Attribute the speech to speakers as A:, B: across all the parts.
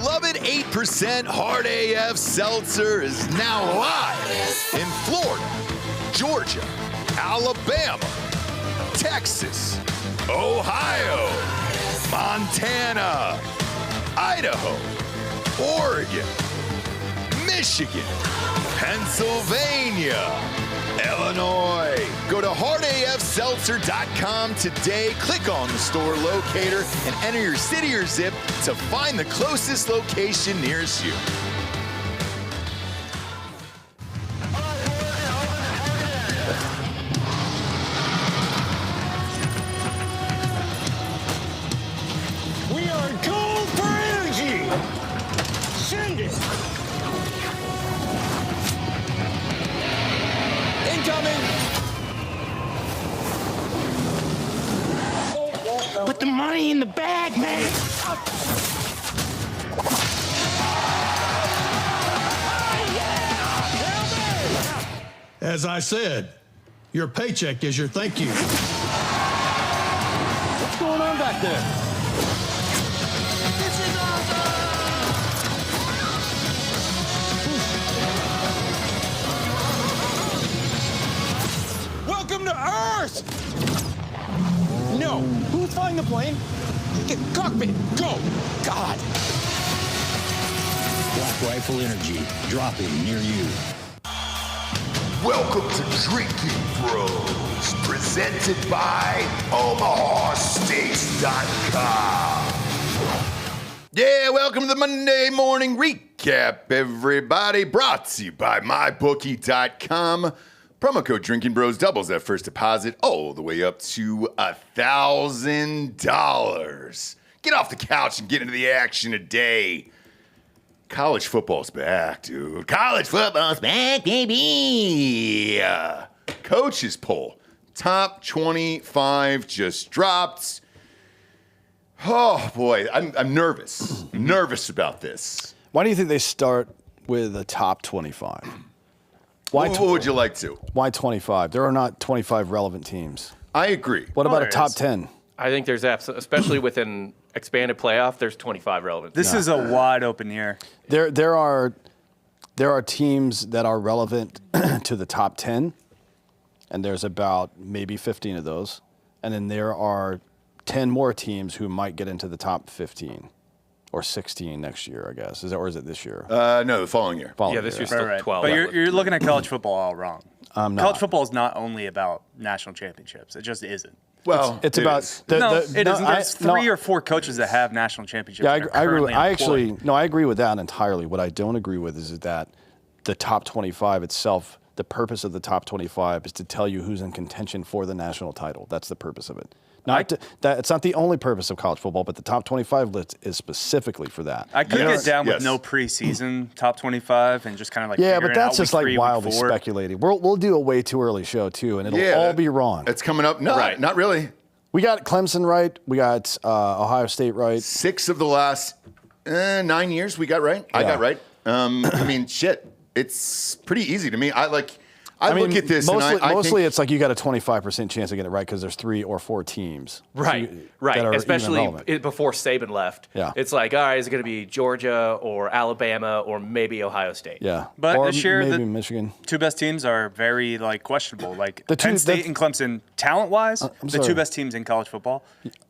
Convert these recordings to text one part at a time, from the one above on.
A: beloved 8% Hard AF Seltzer is now live in Florida, Georgia, Alabama, Texas, Ohio, Montana, Idaho, Oregon, Michigan, Pennsylvania, Illinois. Go to hardafseltzer.com today, click on the store locator, and enter your city or zip to find the closest location nearest you.
B: We are gold for energy! Send it! Incoming! Put the money in the bag, man!
C: As I said, your paycheck is your thank you.
B: What's going on back there? This is awesome! Welcome to Earth! No. Who's flying the plane? Get cockpit. Go. God.
D: Black Rifle Energy, dropping near you.
A: Welcome to Drinkin Bros, presented by OmahaSteaks.com. Yeah, welcome to the Monday morning recap, everybody. Brought to you by MyBookie.com. Promo code Drinkin Bros doubles that first deposit all the way up to $1,000. Get off the couch and get into the action today. College football's back, dude. College football's back, baby. Coaches poll. Top 25 just dropped. Oh, boy. I'm nervous. Nervous about this.
E: Why do you think they start with a top 25?
A: What would you like to?
E: Why 25? There are not 25 relevant teams.
A: I agree.
E: What about a top 10?
F: I think there's especially with an expanded playoff, there's 25 relevant.
G: This is a wide open year.
E: There are teams that are relevant to the top 10, and there's about maybe 15 of those. And then there are 10 more teams who might get into the top 15 or 16 next year, I guess. Or is it this year?
A: No, the following year.
F: This year's still 12.
G: But you're looking at college football all wrong.
E: College
G: football is not only about national championships. It just isn't.
A: Well,
E: it's about
G: it isn't. There's three or four coaches that have national championships.
E: Yeah,
G: I agree.
E: I agree with that entirely. What I don't agree with is that the top 25 itself, the purpose of the top 25 is to tell you who's in contention for the national title. That's the purpose of it. It's not the only purpose of college football, but the top 25 list is specifically for that.
G: I could get down with no preseason top 25 and just kind of like
E: but that's just like wildly speculating. We'll do a way too early show too, and it'll all be wrong.
A: It's coming up. No, not really.
E: We got Clemson right. We got Ohio State right.
A: 6 of the last 9 years we got right. Yeah. I got right. I mean, shit. It's pretty easy to me. I look at this.
E: Mostly it's like you got a 25% chance of getting it right because there's 3 or 4 teams.
F: Right. Especially before Saban left.
E: Yeah.
F: It's like, all right, is it going to be Georgia or Alabama or maybe Ohio State?
E: Yeah.
G: But
E: or
G: this year,
E: maybe Michigan.
G: 2 best teams are very questionable. Penn State and Clemson, talent-wise, the 2 best teams in college football.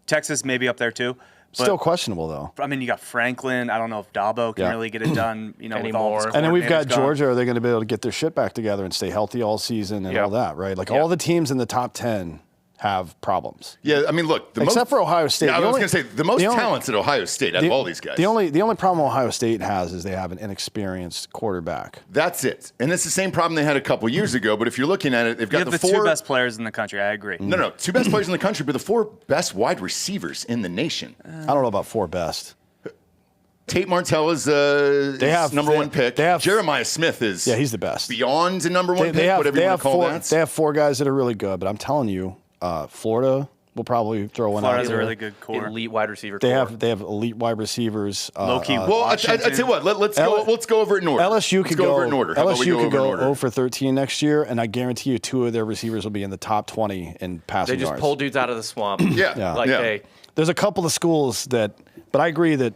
G: Texas maybe up there too.
E: Still questionable, though.
G: I mean, you got Franklin. I don't know if Dabo can really get it done, with all his
E: And then we've got Georgia. Are they going to be able to get their shit back together and stay healthy all season and all that, right? All the teams in the top 10 have problems.
A: Yeah, I mean, look.
E: Except for Ohio State.
A: Yeah, I was going to say, the most talented Ohio State out of all these guys.
E: The only problem Ohio State has is they have an inexperienced quarterback.
A: That's it. And it's the same problem they had a couple years ago, but if you're looking at it, they've got
G: the 2 best players in the country. I agree.
A: No, 2 best players in the country, but the 4 best wide receivers in the nation.
E: I don't know about 4 best.
A: Tate Martell is number 1 pick. Jeremiah Smith is
E: he's the best.
A: Beyond a number 1 pick, whatever you want to call that.
E: They have 4 guys that are really good, but I'm telling you, Florida will probably throw one out.
G: Florida's a really good core.
F: Elite wide receiver
E: core. They have elite wide receivers.
G: Low-key
A: well, I tell you what, let's go over it in order.
E: LSU could go
A: over it in order.
E: LSU could go 0 for 13 next year, and I guarantee you 2 of their receivers will be in the top 20 in passing yards.
F: They just pull dudes out of the swamp.
A: Yeah.
E: There's a couple of schools but I agree that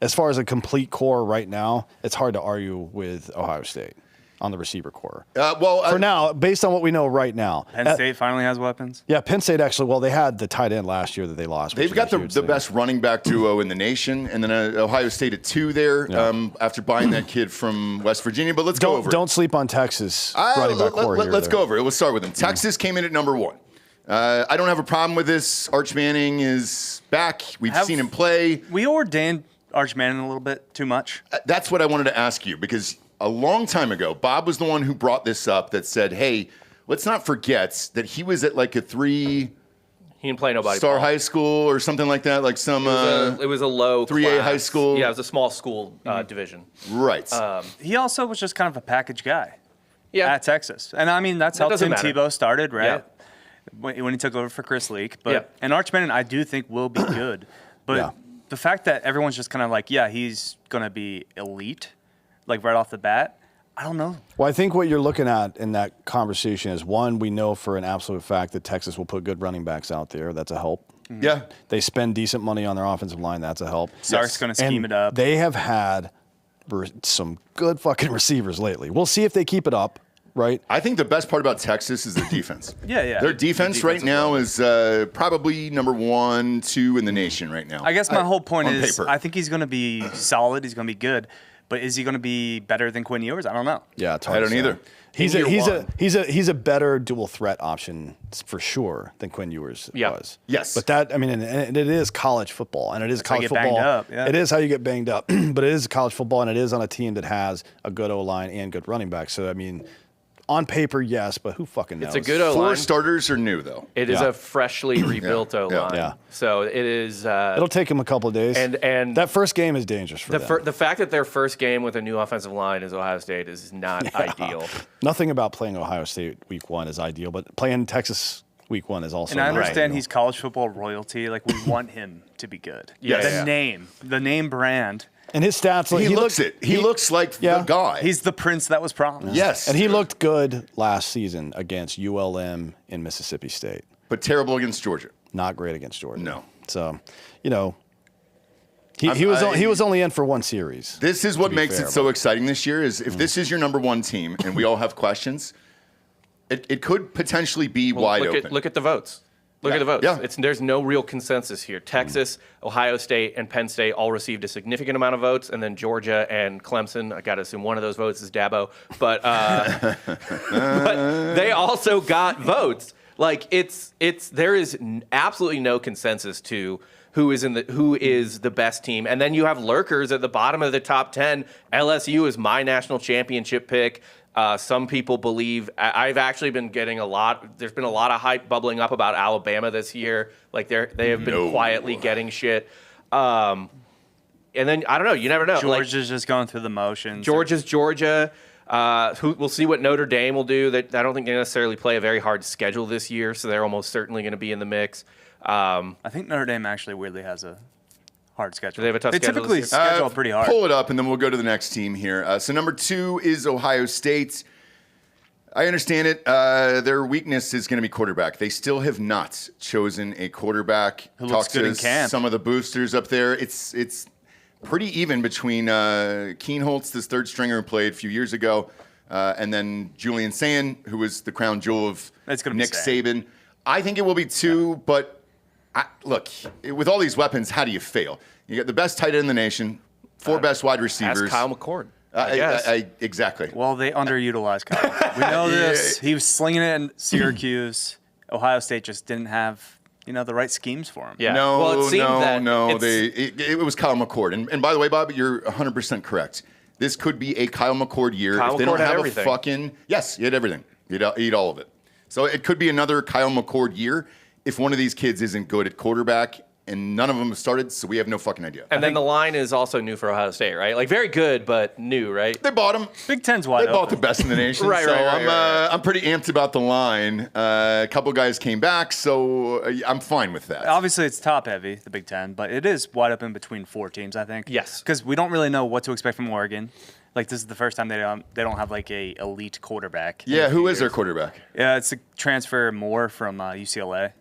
E: as far as a complete core right now, it's hard to argue with Ohio State on the receiver core. For now, based on what we know right now.
G: Penn State finally has weapons.
E: Yeah, Penn State actually, they had the tight end last year that they lost.
A: They've got the best running back duo in the nation, and then Ohio State at 2 there after buying that kid from West Virginia. But let's go over it.
E: Don't sleep on Texas running back core here.
A: Let's go over it. Let's start with them. Texas came in at number 1. I don't have a problem with this. Arch Manning is back. We've seen him play.
G: We ordained Arch Manning a little bit too much.
A: That's what I wanted to ask you, because a long time ago, Bob was the one who brought this up that said, hey, let's not forget that he was at like a 3
F: He didn't play nobody.
A: star high school or something like that, like some
F: it was a low
A: 3A
F: class.
A: high school.
F: Yeah, it was a small school division.
A: Right.
G: He also was just kind of a package guy
F: Yeah.
G: at Texas. And I mean, that's how
F: doesn't
G: Tim
F: matter.
G: Tebow started, right?
F: Yeah.
G: When he took over for Chris Leak.
F: Yeah.
G: And Arch Manning, I do think will be good. But the fact that everyone's just kind of like, yeah, he's going to be elite, like right off the bat, I don't know.
E: Well, I think what you're looking at in that conversation is, one, we know for an absolute fact that Texas will put good running backs out there. That's a help.
A: Yeah.
E: They spend decent money on their offensive line. That's a help.
G: Sark's going to scheme it up.
E: They have had some good fucking receivers lately. We'll see if they keep it up, right?
A: I think the best part about Texas is their defense.
G: Yeah.
A: Their defense right now is probably number 1, 2 in the nation right now.
G: I guess my whole point
A: on
G: is
A: paper.
G: I think he's going to be solid. He's going to be good. But is he going to be better than Quinn Ewers? I don't know.
E: Yeah, it's hard
A: I don't
E: to say.
A: either.
E: He's a better dual threat option for sure than Quinn Ewers was.
A: Yes.
E: But that, I mean, and it is college football, and it is college
G: how you get
E: football.
G: banged up, yeah.
E: It is how you get banged up, but it is college football, and it is on a team that has a good O-line and good running back. So I mean, on paper, yes, but who fucking knows?
F: It's a good O-line.
A: 4 starters are new though.
F: It is a freshly rebuilt O-line.
E: Yeah.
F: So it is.
E: It'll take them a couple of days.
F: And
E: that first game is dangerous for them.
F: The fact that their first game with a new offensive line is Ohio State is not ideal.
E: Nothing about playing Ohio State week 1 is ideal, but playing Texas week 1 is also.
G: And I
E: not
G: understand
E: ideal.
G: he's college football royalty. Like, we want him to be good.
A: Yes.
G: The name brand.
E: And his stats,
A: He looks like the guy.
G: He's the prince that was promised.
A: Yes.
E: And he looked good last season against ULM in Mississippi State.
A: but terrible against Georgia.
E: Not great against Georgia.
A: No.
E: So, you know, he was only in for 1 series.
A: This is what makes it so exciting this year is if this is your number 1 team and we all have questions, it could potentially be wide open.
F: Look at the votes. Look at the votes.
A: Yeah.
F: There's no real consensus here. Texas, Ohio State, and Penn State all received a significant amount of votes, and then Georgia and Clemson. I got to assume one of those votes is Dabo, but but they also got votes. Like there is absolutely no consensus to who is the best team, and then you have lurkers at the bottom of the top 10. LSU is my national championship pick. Some people believe I've actually been getting there's been a lot of hype bubbling up about Alabama this year. Like they have been quietly getting shit. And then I don't know. You never know.
G: Georgia's just going through the motions.
F: Georgia's Georgia. We'll see what Notre Dame will do. I don't think they necessarily play a very hard schedule this year, so they're almost certainly going to be in the mix.
G: I think Notre Dame actually weirdly has a hard schedule.
F: Do they have a tough schedule
G: typically
F: this year?
G: schedule pretty hard.
A: Pull it up, and then we'll go to the next team here. So number 2 is Ohio State. I understand it. Their weakness is going to be quarterback. They still have not chosen a quarterback.
G: Who looks good in camp.
A: Some of the boosters up there. It's pretty even between Keenholtz, this third stringer who played a few years ago, and then Julian Sand, who was the crown jewel of Nick Saban. I think it will be 2, but look, with all these weapons, how do you fail? You got the best tight end in the nation, 4 best wide receivers.
F: Ask Kyle McCord. I guess.
A: Exactly.
G: Well, they underutilized Kyle. We know this. He was slinging it in Syracuse. Ohio State just didn't have the right schemes for him.
F: Yeah.
A: No,
F: well, it seemed
A: it was Kyle McCord. And by the way, Bob, you're 100% correct. This could be a Kyle McCord year.
F: Kyle
A: if they
F: McCord
A: don't
F: had
A: have
F: everything.
A: Yes, he had everything. He'd eat all of it. So it could be another Kyle McCord year if one of these kids isn't good at quarterback, and none of them have started, so we have no fucking idea.
F: And then the line is also new for Ohio State, right? Like very good, but new, right?
A: They bought him.
G: Big Ten's wide
A: They bought
G: open.
A: the best in the nation.
F: Right.
A: I'm pretty amped about the line. A couple guys came back, so I'm fine with that.
G: Obviously, it's top heavy, the Big Ten, but it is wide open between 4 teams, I think.
F: Yes.
G: Because we don't really know what to expect from Oregon. Like, this is the first time they don't have like a elite quarterback.
A: Yeah, who is their quarterback?
G: Yeah, it's a transfer Moore from UCLA.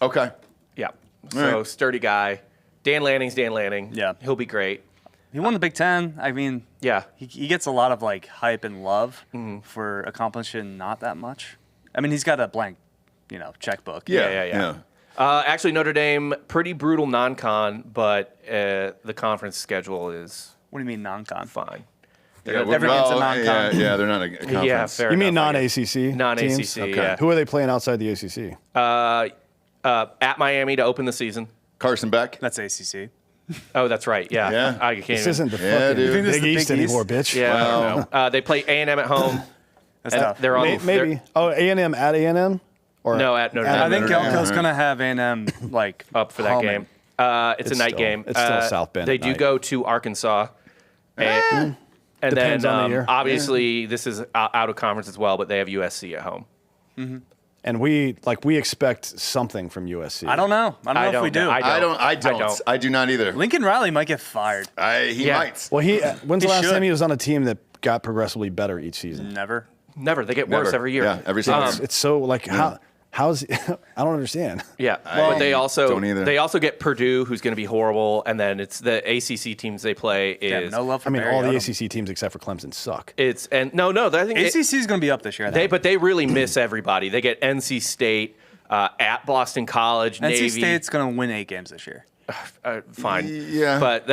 A: Okay.
F: Yeah. So
A: right.
F: sturdy guy. Dan Lanning's Dan Lanning.
G: Yeah.
F: He'll be great.
G: He won the Big Ten. I mean,
F: Yeah.
G: he gets a lot of like hype and love for accomplishing not that much. I mean, he's got a blank, checkbook.
F: Yeah. Actually, Notre Dame, pretty brutal non-con, but the conference schedule is
G: What do you mean non-con?
F: fine.
G: Everyone's a non-con.
A: Yeah, they're not a conference.
F: Yeah, fair
E: You mean
F: enough, I guess.
E: non-ACC?
F: Non-ACC,
E: teams?
F: yeah.
E: Who are they playing outside the ACC?
F: At Miami to open the season.
A: Carson Beck.
G: That's ACC.
F: Oh, that's right. Yeah.
A: Yeah.
F: I can't
E: This
F: even.
E: isn't the
A: Yeah,
E: fucking
A: dude. You think
G: this
E: Big
G: is the
E: East
G: Big East?
E: anymore, bitch.
F: Yeah. They play A&M at home.
G: That's
F: and
G: tough.
F: they're on.
E: Maybe. Oh, A&M at A&M? Or
F: No, at Notre Dame.
G: I think
A: Notre Dame.
G: Elko's gonna have A&M like
F: Up for that
G: humming.
F: game. It's a night
E: still-
F: game.
E: it's still South Bend
F: They
E: at
F: do
E: night.
F: go to Arkansas. And
E: Depends
F: then,
E: on the year.
F: obviously, this is out of conference as well, but they have USC at home.
E: And we expect something from USC.
G: I don't know. I don't know if we do.
F: I don't.
A: I do not either.
G: Lincoln Riley might get fired.
A: He
F: Yeah.
A: might.
E: Well, when's the
G: He
E: last
G: should.
E: time he was on a team that got progressively better each season?
G: Never.
F: Never. They get worse
A: Never.
F: every year.
A: Yeah, every season.
E: It's so like how's I don't understand.
F: Yeah, but they also
A: don't either.
F: they also get Purdue, who's going to be horrible, and then it's the ACC teams they play
G: Yeah,
F: is
G: no love for
E: I mean,
G: Barry
E: all the
G: Odom.
E: ACC teams except for Clemson suck.
F: it's and no, I think
G: ACC is going to be up this year. I think.
F: but they really miss everybody. They get NC State at Boston College, Navy.
G: NC State's going to win 8 games this year.
F: Fine,
A: Yeah.
F: but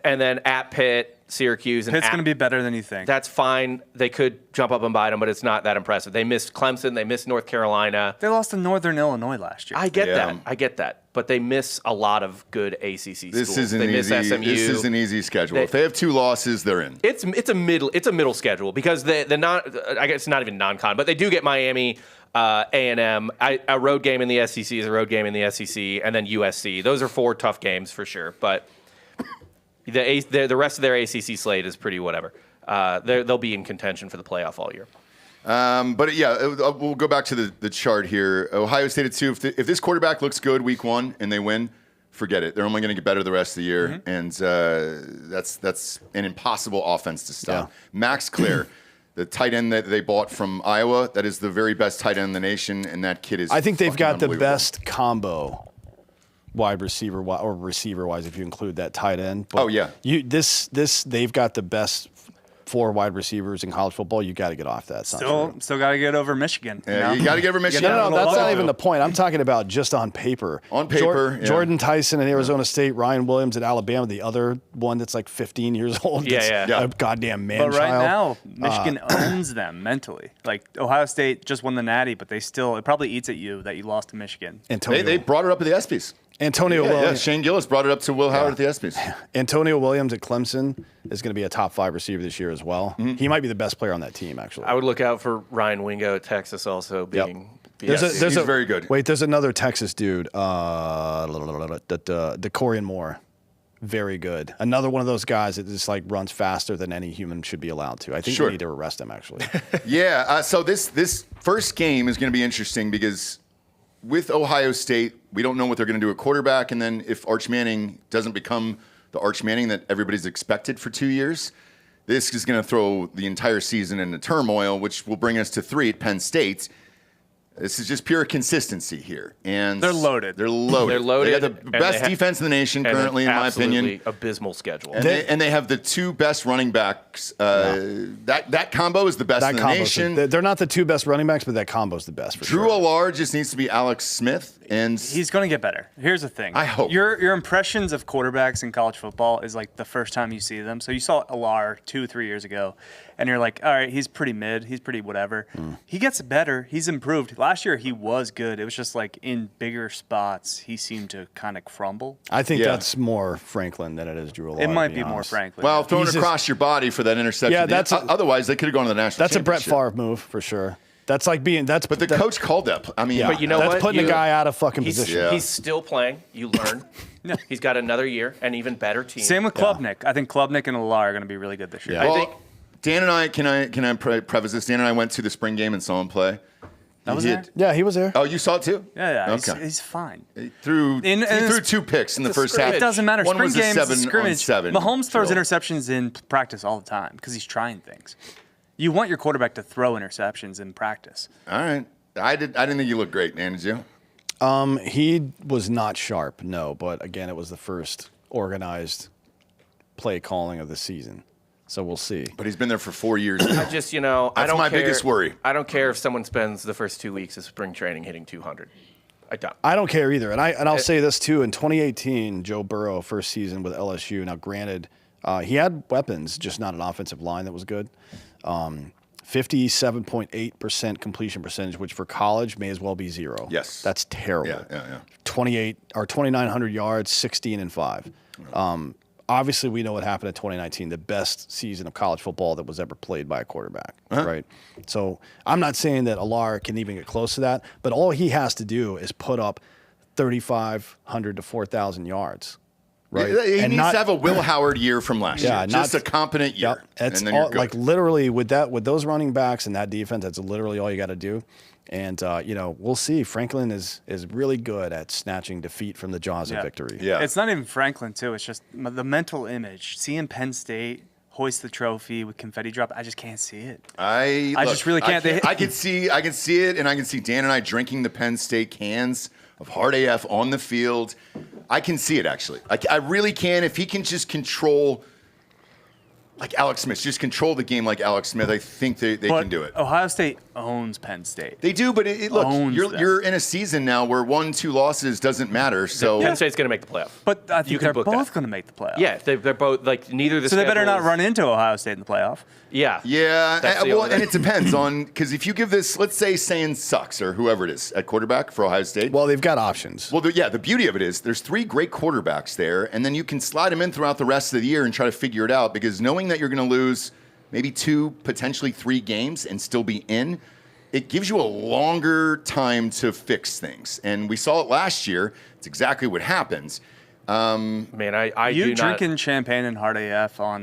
F: and then at Pitt, Syracuse, and
G: Pitt's
F: at-
G: going to be better than you think.
F: That's fine. They could jump up and bite them, but it's not that impressive. They missed Clemson. They missed North Carolina.
G: They lost to Northern Illinois last year.
F: I get
A: Yeah.
F: that. But they miss a lot of good ACC
A: This
F: schools.
A: is an
F: they miss
A: easy.
F: SMU.
A: This is an easy schedule.
F: They-
A: If they have 2 losses, they're in.
F: It's a middle schedule because the non I guess it's not even non-con, but they do get Miami, A&M. A road game in the SEC is a road game in the SEC, and then USC. Those are 4 tough games for sure. But the rest of their ACC slate is pretty whatever. They'll be in contention for the playoff all year.
A: But yeah, we'll go back to the chart here. Ohio State at 2. If this quarterback looks good week 1 and they win, forget it. They're only going to get better the rest of the year, and that's an impossible offense to stop.
E: Yeah.
A: Max Clear, the tight end that they bought from Iowa, that is the very best tight end in the nation, and that kid is.
E: I think they've
A: fucking
E: got the
A: unbelievable.
E: best combo, wide receiver or receiver wise, if you include that tight end. But
A: Oh, yeah.
E: They've got the best 4 wide receivers in college football. You got to get off that. It's not true.
G: Still got to get over Michigan.
A: Yeah, you got to get over Michigan.
E: No, that's
G: Logo.
E: not even the point. I'm talking about just on paper.
A: On paper, yeah.
E: Jordan Tyson at Arizona State, Ryan Williams at Alabama, the other one that's like 15 years old.
F: Yeah,
E: that's
F: yeah.
E: a goddamn man
G: But right
E: child.
G: now, Michigan owns them mentally. Like Ohio State just won the Natty, but it probably eats at you that you lost to Michigan.
A: They brought it up at the ESPYs.
E: Antonio
A: Yeah,
E: Williams.
A: Shane Gillis brought it up to Will Howard at the ESPYs.
E: Antonio Williams at Clemson is going to be a top 5 receiver this year as well. He might be the best player on that team, actually.
F: I would look out for Ryan Wingo at Texas also being.
E: There's
A: He's very good.
E: Wait, there's another Texas dude, DeCorian Moore. Very good. Another one of those guys that just like runs faster than any human should be allowed to. I think
A: Sure.
E: we need to arrest him, actually.
A: Yeah, so this first game is going to be interesting because with Ohio State, we don't know what they're going to do at quarterback, and then if Arch Manning doesn't become the Arch Manning that everybody's expected for 2 years, this is going to throw the entire season into turmoil, which will bring us to 3 at Penn State. This is just pure consistency here, and
G: They're loaded.
A: They're loaded.
F: They're loaded,
A: They got the
F: and
A: best
F: they
A: defense in the nation
F: and
A: currently,
F: an
A: in my opinion.
F: absolutely abysmal schedule.
A: And they have the 2 best running backs. That combo is the best in the nation.
E: They're not the 2 best running backs, but that combo's the best for
A: Drew
E: sure.
A: Allard just needs to be Alex Smith, and
G: He's going to get better. Here's the thing.
A: I hope.
G: Your impressions of quarterbacks in college football is like the first time you see them. So you saw Alar 2-3 years ago, and you're like, all right, he's pretty mid. He's pretty whatever. He gets better. He's improved. Last year, he was good. It was just like in bigger spots, he seemed to kind of crumble.
E: I think
A: Yeah.
E: that's more Franklin than it is Drew Allard.
G: It might
E: to
G: be more
E: honest.
G: Franklin.
A: well, throwing
E: He's
A: across your body for that interception.
E: Yeah, that's a-
A: otherwise they could have gone to the national.
E: That's a Brett
A: championship.
E: Favre move for sure. That's like being that's.
A: But the coach called that. I mean,
E: Yeah.
F: But you know
E: that's
F: what?
E: putting a
F: You-
E: guy out of fucking
F: He's,
E: position.
A: Yeah.
F: he's still playing. You learn. He's got another year and even better team.
G: Same with Klubnik. I think Klubnik and Alar are going to be really good this year.
E: Yeah.
A: well,
F: think-
A: Dan and I can I preface this? Dan and I went to the spring game and saw him play.
G: That was
A: He
G: there?
A: hit-
E: Yeah, he was there.
A: Oh, you saw it too?
G: Yeah.
A: Okay.
G: He's fine.
A: He threw
G: And
A: 2 picks in the
F: it's a
A: first
F: scrimmage.
A: half.
G: It doesn't matter.
A: One
G: Spring
A: was a
G: games,
A: 7-on-7
G: scrimmage. Mahomes throws
A: drill.
G: interceptions in practice all the time because he's trying things. You want your quarterback to throw interceptions in practice.
A: All right. I didn't think you looked great, man. Did you?
E: He was not sharp, no. But again, it was the first organized play calling of the season. So we'll see.
A: But he's been there for 4 years.
F: I just, I
A: That's
F: don't
A: my
F: care.
A: biggest worry.
F: I don't care if someone spends the first 2 weeks of spring training hitting 200.
E: I don't care either. And I'll say this too. In 2018, Joe Burrow, first season with LSU. Now, granted, he had weapons, just not an offensive line that was good. 57.8% completion percentage, which for college may as well be 0.
A: Yes.
E: That's terrible.
A: Yeah.
E: 2,900 yards, 16-5. Obviously, we know what happened in 2019, the best season of college football that was ever played by a quarterback, right? So I'm not saying that Alar can even get close to that, but all he has to do is put up 3,500 to 4,000 yards, right?
A: He needs to have a Will Howard year from last year. Just a competent year.
E: That's
A: and then you're
E: all,
A: good.
E: like literally with those running backs and that defense, that's literally all you got to do. And, we'll see. Franklin is really good at snatching defeat from the jaws of victory.
A: Yeah.
G: It's not even Franklin, too. It's just the mental image. Seeing Penn State hoist the trophy with confetti drop, I just can't see it.
A: I
G: just really can't.
A: I can see it, and I can see Dan and I drinking the Penn State cans of Hard AF on the field. I can see it, actually. I really can. If he can just control... like Alex Smith, just control the game like Alex Smith. I think they can do it.
G: Ohio State owns Penn State.
A: They do, but look,
G: Owns them.
A: you're in a season now where 1-2 losses doesn't matter. So
F: Penn State's going to make the playoff.
G: But I think
F: You can
G: they're
F: book
G: both
F: that.
G: going to make the playoff.
F: Yeah, they're both, neither the
G: So they better not
F: schedules-
G: run into Ohio State in the playoff.
F: Yeah.
A: yeah,
F: That's the
A: well,
F: only-
A: and it depends on because if you give this, let's say Sand sucks or whoever it is at quarterback for Ohio State.
E: Well, they've got options.
A: Well, the beauty of it is there's 3 great quarterbacks there, and then you can slide them in throughout the rest of the year and try to figure it out because knowing that you're going to lose maybe 2, potentially 3 games and still be in, it gives you a longer time to fix things. And we saw it last year. It's exactly what happens.
F: Man, I do
G: You
F: not.
G: drinking champagne and Hard AF on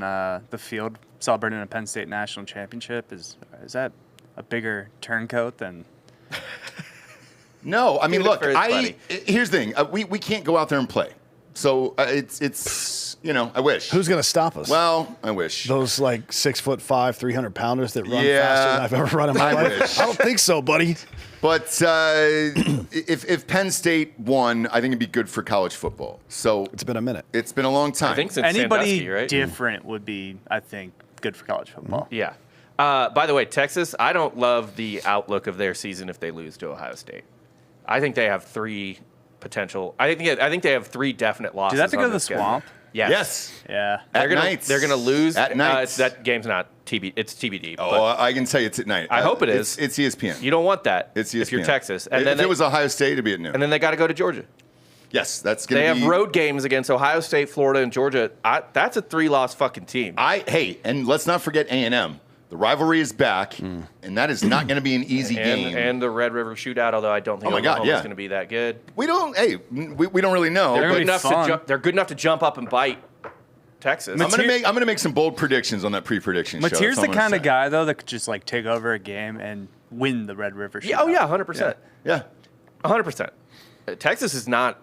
G: the field celebrating a Penn State national championship, is that a bigger turncoat than...
A: No, I mean,
F: Doing it
A: look,
F: for his buddy.
A: here's the thing. We can't go out there and play. So it's I wish.
E: Who's going to stop us?
A: Well, I wish.
E: Those 6'5", 300-pounders that run
A: Yeah,
E: faster than I've ever run in my
A: I
E: life?
A: wish.
E: I don't think so, buddy.
A: But if Penn State won, I think it'd be good for college football. So
E: It's been a minute.
A: it's been a long time.
F: I think since
G: Anybody
F: Sandusky, right?
G: different would be, I think, good for college football.
F: Yeah. By the way, Texas, I don't love the outlook of their season if they lose to Ohio State. I think they have 3 potential. I think they have 3 definite losses.
G: Do they have to go
F: on
G: to the
F: schedule.
G: swamp?
A: Yes.
G: Yeah.
A: At
F: They're
A: nights.
F: They're gonna lose
A: At nights.
F: That game's not TBD. It's TBD.
A: Oh,
F: but
A: I can tell you it's at night.
F: I hope it is.
A: It's ESPN.
F: you don't want that.
A: It's ESPN.
F: if you're Texas. And
A: if
F: then
A: it was Ohio State, it'd be at noon.
F: and then they got to go to Georgia.
A: Yes, that's going
F: They
A: to be.
F: have road games against Ohio State, Florida, and Georgia. That's a 3-loss fucking team.
A: And let's not forget A&M. The rivalry is back, and that is not going to be an easy game.
F: And the Red River Shootout, although I don't think
A: Oh my God,
F: Oklahoma's
A: yeah.
F: going to be that good.
A: we don't. Hey, we don't really know.
F: They're
A: but
F: good enough
G: fun.
F: to they're good enough to jump up and bite Texas.
A: I'm gonna make some bold predictions on that pre-prediction show.
G: Mateer's
A: that's all
G: the
A: I'm gonna
G: kind of
A: say.
G: guy, though, that could just take over a game and win the Red River Shootout.
F: Yeah, oh yeah, 100%.
A: Yeah.
F: 100%. Texas is not.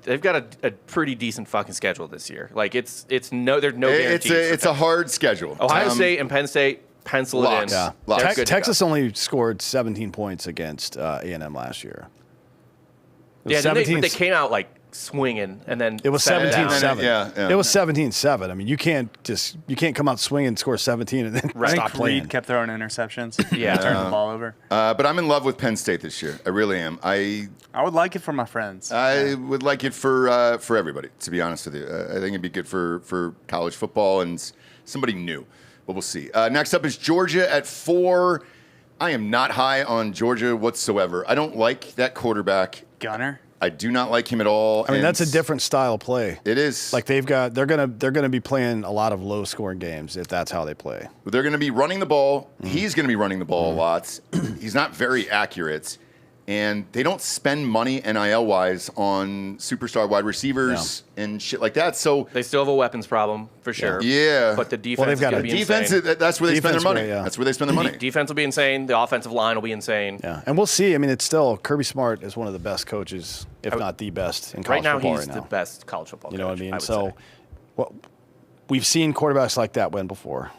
F: They've got a pretty decent fucking schedule this year. There's no guarantees.
A: It's a hard schedule.
F: Ohio State and Penn State pencil
A: Locks.
F: it in.
A: Yeah. Locks.
F: They're good to
E: Texas
F: go.
E: only scored 17 points against A&M last year. It was
F: Yeah, then
E: 17
F: they came out swinging, and then
E: It was
F: sat down.
E: 17-7.
A: Yeah.
E: It was 17-7. I mean, you can't come out swinging and score 17 and then
G: I think
E: stop playing.
G: Reed kept throwing interceptions.
F: Yeah.
G: Turned the ball over.
A: But I'm in love with Penn State this year. I really am. I
G: I would like it for my friends.
A: would like it for everybody. To be honest with you, I think it'd be good for college football and somebody new. But we'll see. Next up is Georgia at 4. I am not high on Georgia whatsoever. I don't like that quarterback.
G: Gunner.
A: I do not like him at all.
E: I mean,
A: and
E: that's a different style play.
A: It is.
E: They're gonna be playing a lot of low scoring games if that's how they play.
A: They're going to be running the ball. He's going to be running the ball a lot. He's not very accurate. And they don't spend money NIL-wise on superstar wide receivers and shit like that. So,
F: They still have a weapons problem for sure.
A: Yeah.
F: but the defense
E: Well, they've
F: is
E: got
F: going
E: a
F: to be
A: defense,
F: insane.
A: that's where they spend their
E: Defense
A: money.
E: great, yeah.
A: That's where they spend their money.
F: Defense will be insane. The offensive line will be insane.
E: Yeah, and we'll see. I mean, it's still Kirby Smart is one of the best coaches, if not the best in
F: Right
E: college
F: now,
E: football
F: he's
E: right
F: the
E: now.
F: best college football.
E: You know what I
F: coach,
E: mean?
F: would
E: So,
F: say.
E: well, we've seen quarterbacks like that win before.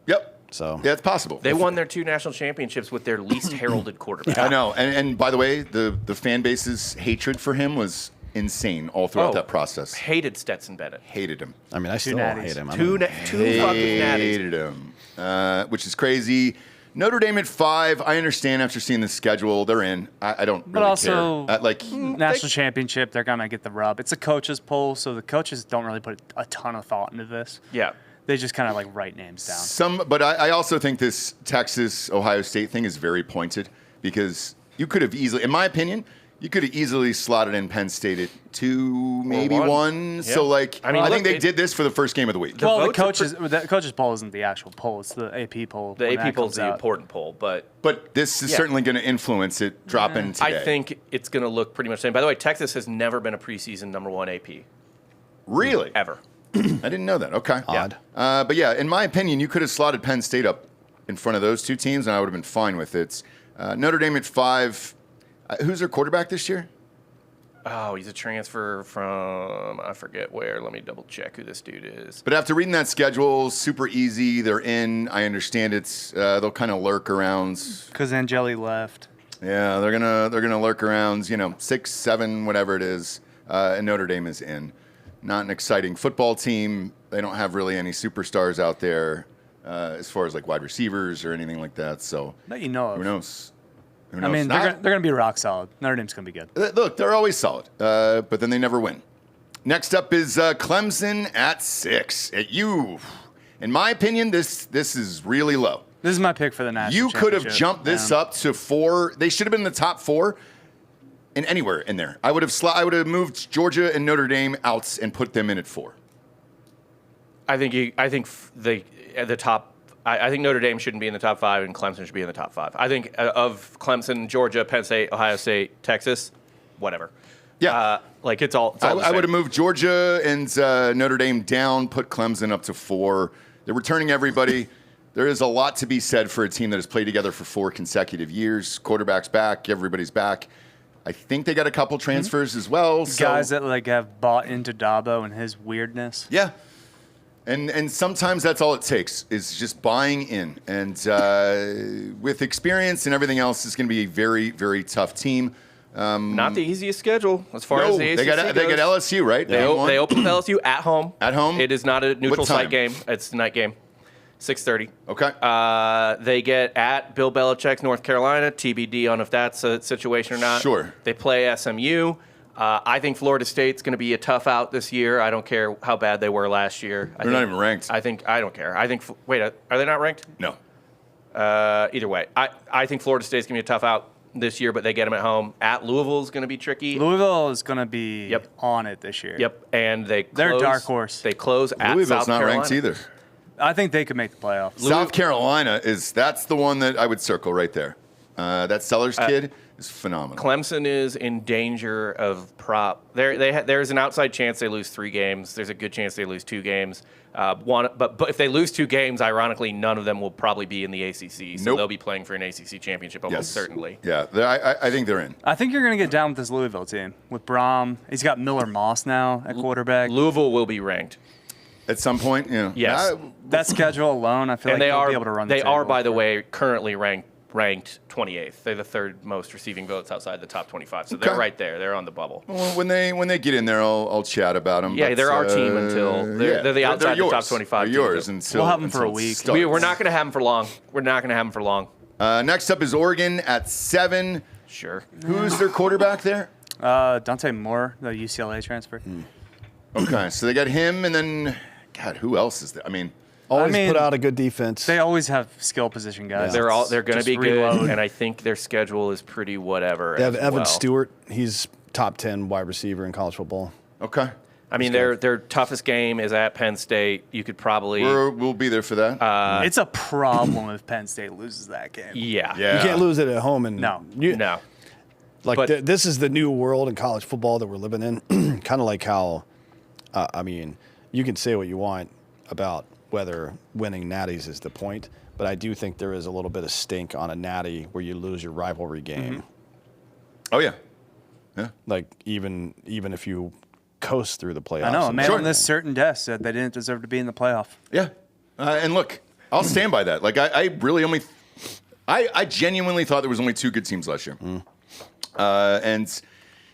A: Yep.
E: So
A: Yeah, it's possible.
F: They won their 2 national championships with their least heralded quarterback.
A: I know. And by the way, the fan base's hatred for him was insane all throughout that process.
F: Hated Stetson Bennett.
A: Hated him.
E: I mean, I still
G: natties.
E: hate him.
F: Two fucking natties.
A: Hated him, which is crazy. Notre Dame at 5. I understand after seeing the schedule, they're in. I don't really
G: But also,
A: care.
G: national championship, they're going to get the rub. It's a coaches poll, so the coaches don't really put a ton of thought into this.
F: Yeah.
G: They just kind of like write names down.
A: But I also think this Texas-Ohio State thing is very pointed because you could have easily, in my opinion, you could have easily slotted in Penn State at 2, maybe 1.
F: Yeah.
A: So, I think they did this for the first game of the week.
G: Well, the
F: votes are
G: coaches poll isn't the actual poll; it's the AP poll.
F: The
G: when
F: AP
G: that
F: poll is
G: comes
F: the
G: out.
F: important poll, but
A: this is certainly going to influence it dropping today.
F: I think it's going to look pretty much the same. By the way, Texas has never been a preseason number 1 AP.
A: Really?
F: Ever.
A: I didn't know that. Okay.
E: Odd.
A: But yeah, in my opinion, you could have slotted Penn State up in front of those two teams, and I would have been fine with it. Notre Dame at 5. Who's their quarterback this year?
F: Oh, he's a transfer from, I forget where. Let me double check who this dude is.
A: But after reading that schedule, super easy. They're in. I understand it's they'll kind of lurk around.
G: Because Angeli left.
A: Yeah, they're gonna lurk around. 6, 7, whatever it is. And Notre Dame is in. Not an exciting football team. They don't have really any superstars out there as far as wide receivers or anything like that. So
G: That you know of.
A: who knows? Who
G: I
A: knows?
G: mean, they're going to be rock solid. Notre Dame's going to be good.
A: Look, they're always solid, but then they never win. Next up is Clemson at 6. At you, in my opinion, this is really low.
G: This is my pick for the national
A: You could have
G: championship.
A: jumped this up to 4. They should have been in the top 4, and anywhere in there. I would have moved Georgia and Notre Dame out and put them in at 4.
F: I think Notre Dame shouldn't be in the top 5 and Clemson should be in the top 5. I think of Clemson, Georgia, Penn State, Ohio State, Texas, whatever.
A: Yeah.
F: It's all the
A: I
F: same.
A: would have moved Georgia and Notre Dame down, put Clemson up to 4. They're returning everybody. There is a lot to be said for a team that has played together for 4 consecutive years. Quarterback's back. Everybody's back. I think they got a couple transfers as well. So.
G: Guys that have bought into Dabo and his weirdness.
A: Yeah. And sometimes that's all it takes is just buying in. And with experience and everything else, it's going to be a very, very tough team.
F: Not the easiest schedule as far as the ACC
A: they got LSU, right?
F: They open with LSU at home.
A: At home?
F: It is not a neutral
A: What time?
F: site game. It's a night game. 6:30.
A: Okay.
F: They get at Bill Belichick's North Carolina. TBD on if that's a situation or not.
A: Sure.
F: They play SMU. I think Florida State's going to be a tough out this year. I don't care how bad they were last year.
A: They're not even ranked.
F: I don't care. Wait, are they not ranked?
A: No.
F: Either way, I think Florida State's going to be a tough out this year, but they get them at home. At Louisville is going to be tricky.
G: Louisville is going to be on it this year.
F: Yep, and
G: They're a dark horse.
F: They close at
A: Louisville's
F: South
A: not
F: Carolina.
A: ranked either.
G: I think they could make the playoffs.
A: South Carolina that's the one that I would circle right there. That Sellers kid is phenomenal.
F: Clemson is in danger of prop. There's an outside chance they lose 3 games. There's a good chance they lose 2 games. But if they lose 2 games, ironically, none of them will probably be in the ACC. So they'll be playing for an ACC championship almost certainly.
A: Yeah, I think they're in.
G: I think you're going to get down with this Louisville team. With Braum. He's got Miller Moss now at quarterback.
F: Louisville will be ranked.
A: At some point,
F: Yes.
G: That schedule alone, I feel
F: And
G: like
F: they
G: they'll
F: are
G: be able to run the
F: They are,
G: table.
F: by the way, currently ranked 28th. They're the 3rd most receiving votes outside the top 25. So they're right there. They're on the bubble.
A: Well, when they get in there, I'll chat about them.
F: Yeah,
A: but,
F: they're our team until they're the outside the
A: yours.
F: top 25.
A: They're yours
F: team.
A: until
G: We'll have them for
A: until
G: a week.
A: it starts.
F: We're not going to have them for long.
A: Next up is Oregon at 7.
F: Sure.
A: Who's their quarterback there?
G: Dante Moore, the UCLA transfer.
A: Okay, so they got him, and then God, who else is there? I mean,
E: Always
G: I mean,
E: put out a good defense.
G: They always have skill position guys.
F: They're going to
G: Just
F: be
G: reload.
F: good, and I think their schedule is pretty whatever.
E: They have
F: as
E: Evan
F: well.
E: Stewart. He's top 10 wide receiver in college football.
A: okay,
F: I mean, their toughest game is at Penn State. You could probably
A: we'll be there for that.
G: It's a problem if Penn State loses that game.
F: yeah.
E: You can't lose it at home. And
G: No.
F: No.
E: Like
F: But-
E: this is the new world in college football that we're living in. Kind of like how, I mean, you can say what you want about whether winning natties is the point, but I do think there is a little bit of stink on a natty where you lose your rivalry game.
A: Oh yeah.
E: Like even if you coast through the playoffs.
G: I know. A
E: and
G: man
A: Sure.
G: on this certain desk said they didn't deserve to be in the playoff.
A: Yeah, and look, I'll stand by that. Like I really only, I genuinely thought there was only 2 good teams last year, and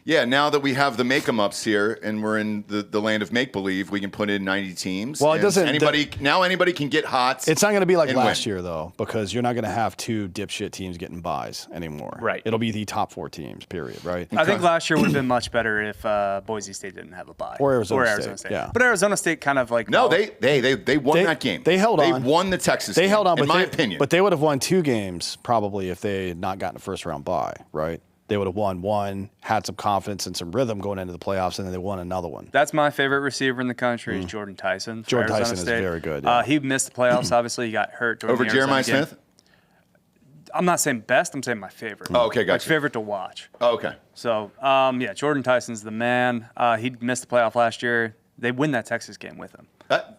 A: Yeah, now that we have the make-em-ups here and we're in the land of make-believe, we can put in 90 teams.
E: Well, it
A: and
E: doesn't-
A: anybody can get hot.
E: It's not going to be like
A: and
E: last
A: win.
E: year, though, because you're not going to have 2 dipshit teams getting buys anymore.
F: Right.
E: It'll be the top 4 teams, period, right?
G: I think last year would have been much better if Boise State didn't have a bye.
E: Or Arizona State, yeah.
G: But Arizona State kind of like
A: No, they won that game.
E: They held on.
A: They won the Texas
E: They
A: game,
E: held on,
A: in
E: but
A: my
E: they,
A: opinion.
E: But they would have won 2 games probably if they had not gotten a first-round bye, right? They would have won one, had some confidence and some rhythm going into the playoffs, and then they won another one.
G: That's my favorite receiver in the country is Jordan Tyson. for
E: Jordan
G: Arizona
E: Tyson is
G: State.
E: very good, yeah.
G: He missed the playoffs. Obviously, he got hurt during
A: Over
G: the Arizona
A: Jeremiah
G: game.
A: Smith?
G: I'm not saying best. I'm saying my favorite.
A: Oh, okay,
G: Like
A: gotcha.
G: favorite to watch.
A: Oh, okay.
G: So, yeah, Jordan Tyson's the man. He missed the playoff last year. They win that Texas game with him.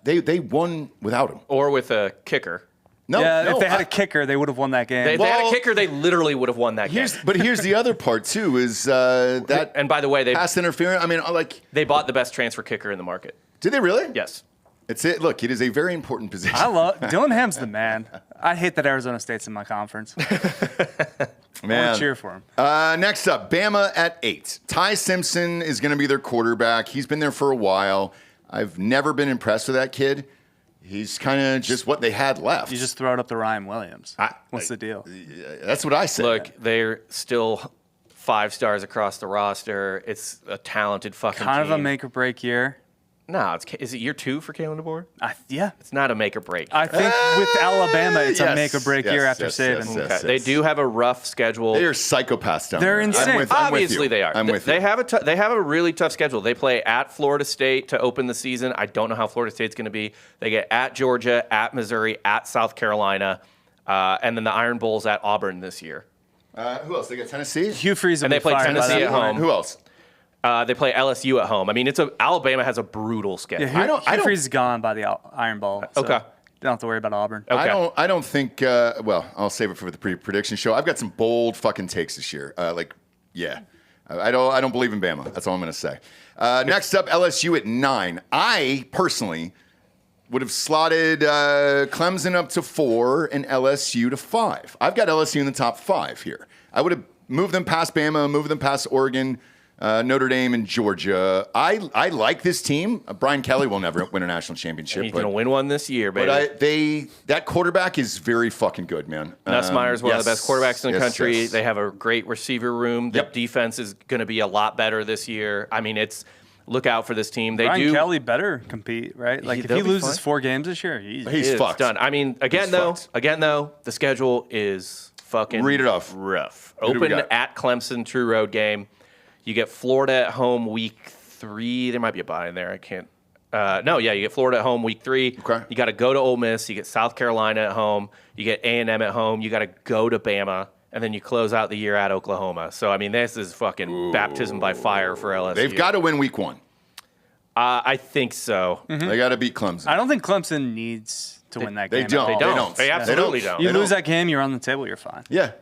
A: They won without him.
F: Or with a kicker.
A: No,
G: If they had a kicker, they would have won that game.
F: If they had
A: Well,
F: a kicker, they literally would have won that game.
A: But here's the other part too: is that
F: And by the way,
A: pass interference. I mean, like,
F: they bought the best transfer kicker in the market.
A: did they really?
F: Yes.
A: It's it. Look, it is a very important position.
G: I love Dillingham's the man. I hate that Arizona State's in my conference. I
A: Man.
G: want to cheer for him.
A: Next up, Bama at 8. Ty Simpson is going to be their quarterback. He's been there for a while. I've never been impressed with that kid. He's kind of just what they had left.
G: You just throw it up to Ryan Williams. What's the deal?
A: That's what I said.
F: Look, they're still 5 stars across the roster. It's a talented fucking
G: Kind of
F: team.
G: a make or break year.
F: No, is it year 2 for Kalen DeBoer?
G: Yeah.
F: It's not a make or break.
G: I think with Alabama, it's a
A: yes,
G: make or break
A: yes,
G: year after
A: yes,
G: Saban.
A: yes, yes.
F: Okay. They do have a rough schedule.
A: They are psychopaths down
G: They're
A: there.
G: insane.
A: I'm with
F: Obviously,
A: you.
F: they are.
A: I'm with
F: they
A: you.
F: have a really tough schedule. They play at Florida State to open the season. I don't know how Florida State's going to be. They get at Georgia, at Missouri, at South Carolina, and then the Iron Bowl's at Auburn this year.
A: Who else? They got Tennessee.
G: Hugh Freeze will
F: And they
G: be
F: play
G: fired by
F: Tennessee
G: that
F: at
G: point.
F: home.
A: Who else?
F: They play LSU at home. I mean, Alabama has a brutal schedule.
G: Yeah, Hugh
A: don't-
G: Freeze is gone by the Iron Bowl. So
F: Okay.
G: Don't have to worry about Auburn.
F: Okay.
A: I don't think. Well, I'll save it for the prediction show. I've got some bold fucking takes this year. I don't believe in Bama. That's all I'm going to say. Next up, LSU at 9. I personally would have slotted Clemson up to 4 and LSU to 5. I've got LSU in the top 5 here. I would have moved them past Bama, moved them past Oregon, Notre Dame, and Georgia. I like this team. Brian Kelly will never win a national championship.
F: He's going to win one this year, baby.
A: But that quarterback is very fucking good, man.
F: Nussmeier's one of the best quarterbacks in the country.
A: Yes.
F: They have a great receiver room. The
A: Yep.
F: defense is going to be a lot better this year. I mean, look out for this team. They
G: Brian
F: do.
G: Kelly better compete, right? Like if
F: they'll
G: he
F: be
G: loses
F: fine.
G: 4 games this year, he's
A: He's fucked.
F: done. I mean, again
A: He's
F: though,
A: fucked.
F: the schedule is fucking
A: Read it off.
F: rough.
A: Who do we
F: Open
A: got?
F: at Clemson, true road game. You get Florida at home week 3. There might be a bye in there. I can't. You get Florida at home week 3.
A: Okay.
F: You got to go to Ole Miss. You get South Carolina at home. You get A&M at home. You got to go to Bama. And then you close out the year at Oklahoma. So, I mean, this is fucking baptism by fire for LSU.
A: They've got to win week 1.
F: I think so.
A: They got to beat Clemson.
G: I don't think Clemson needs to win that
A: They
G: game.
A: don't.
G: at all.
F: They
A: They
F: don't.
A: don't.
F: They absolutely don't.
G: You
A: They
G: lose
A: don't.
G: that game, you're on the table, you're fine.
A: Yeah.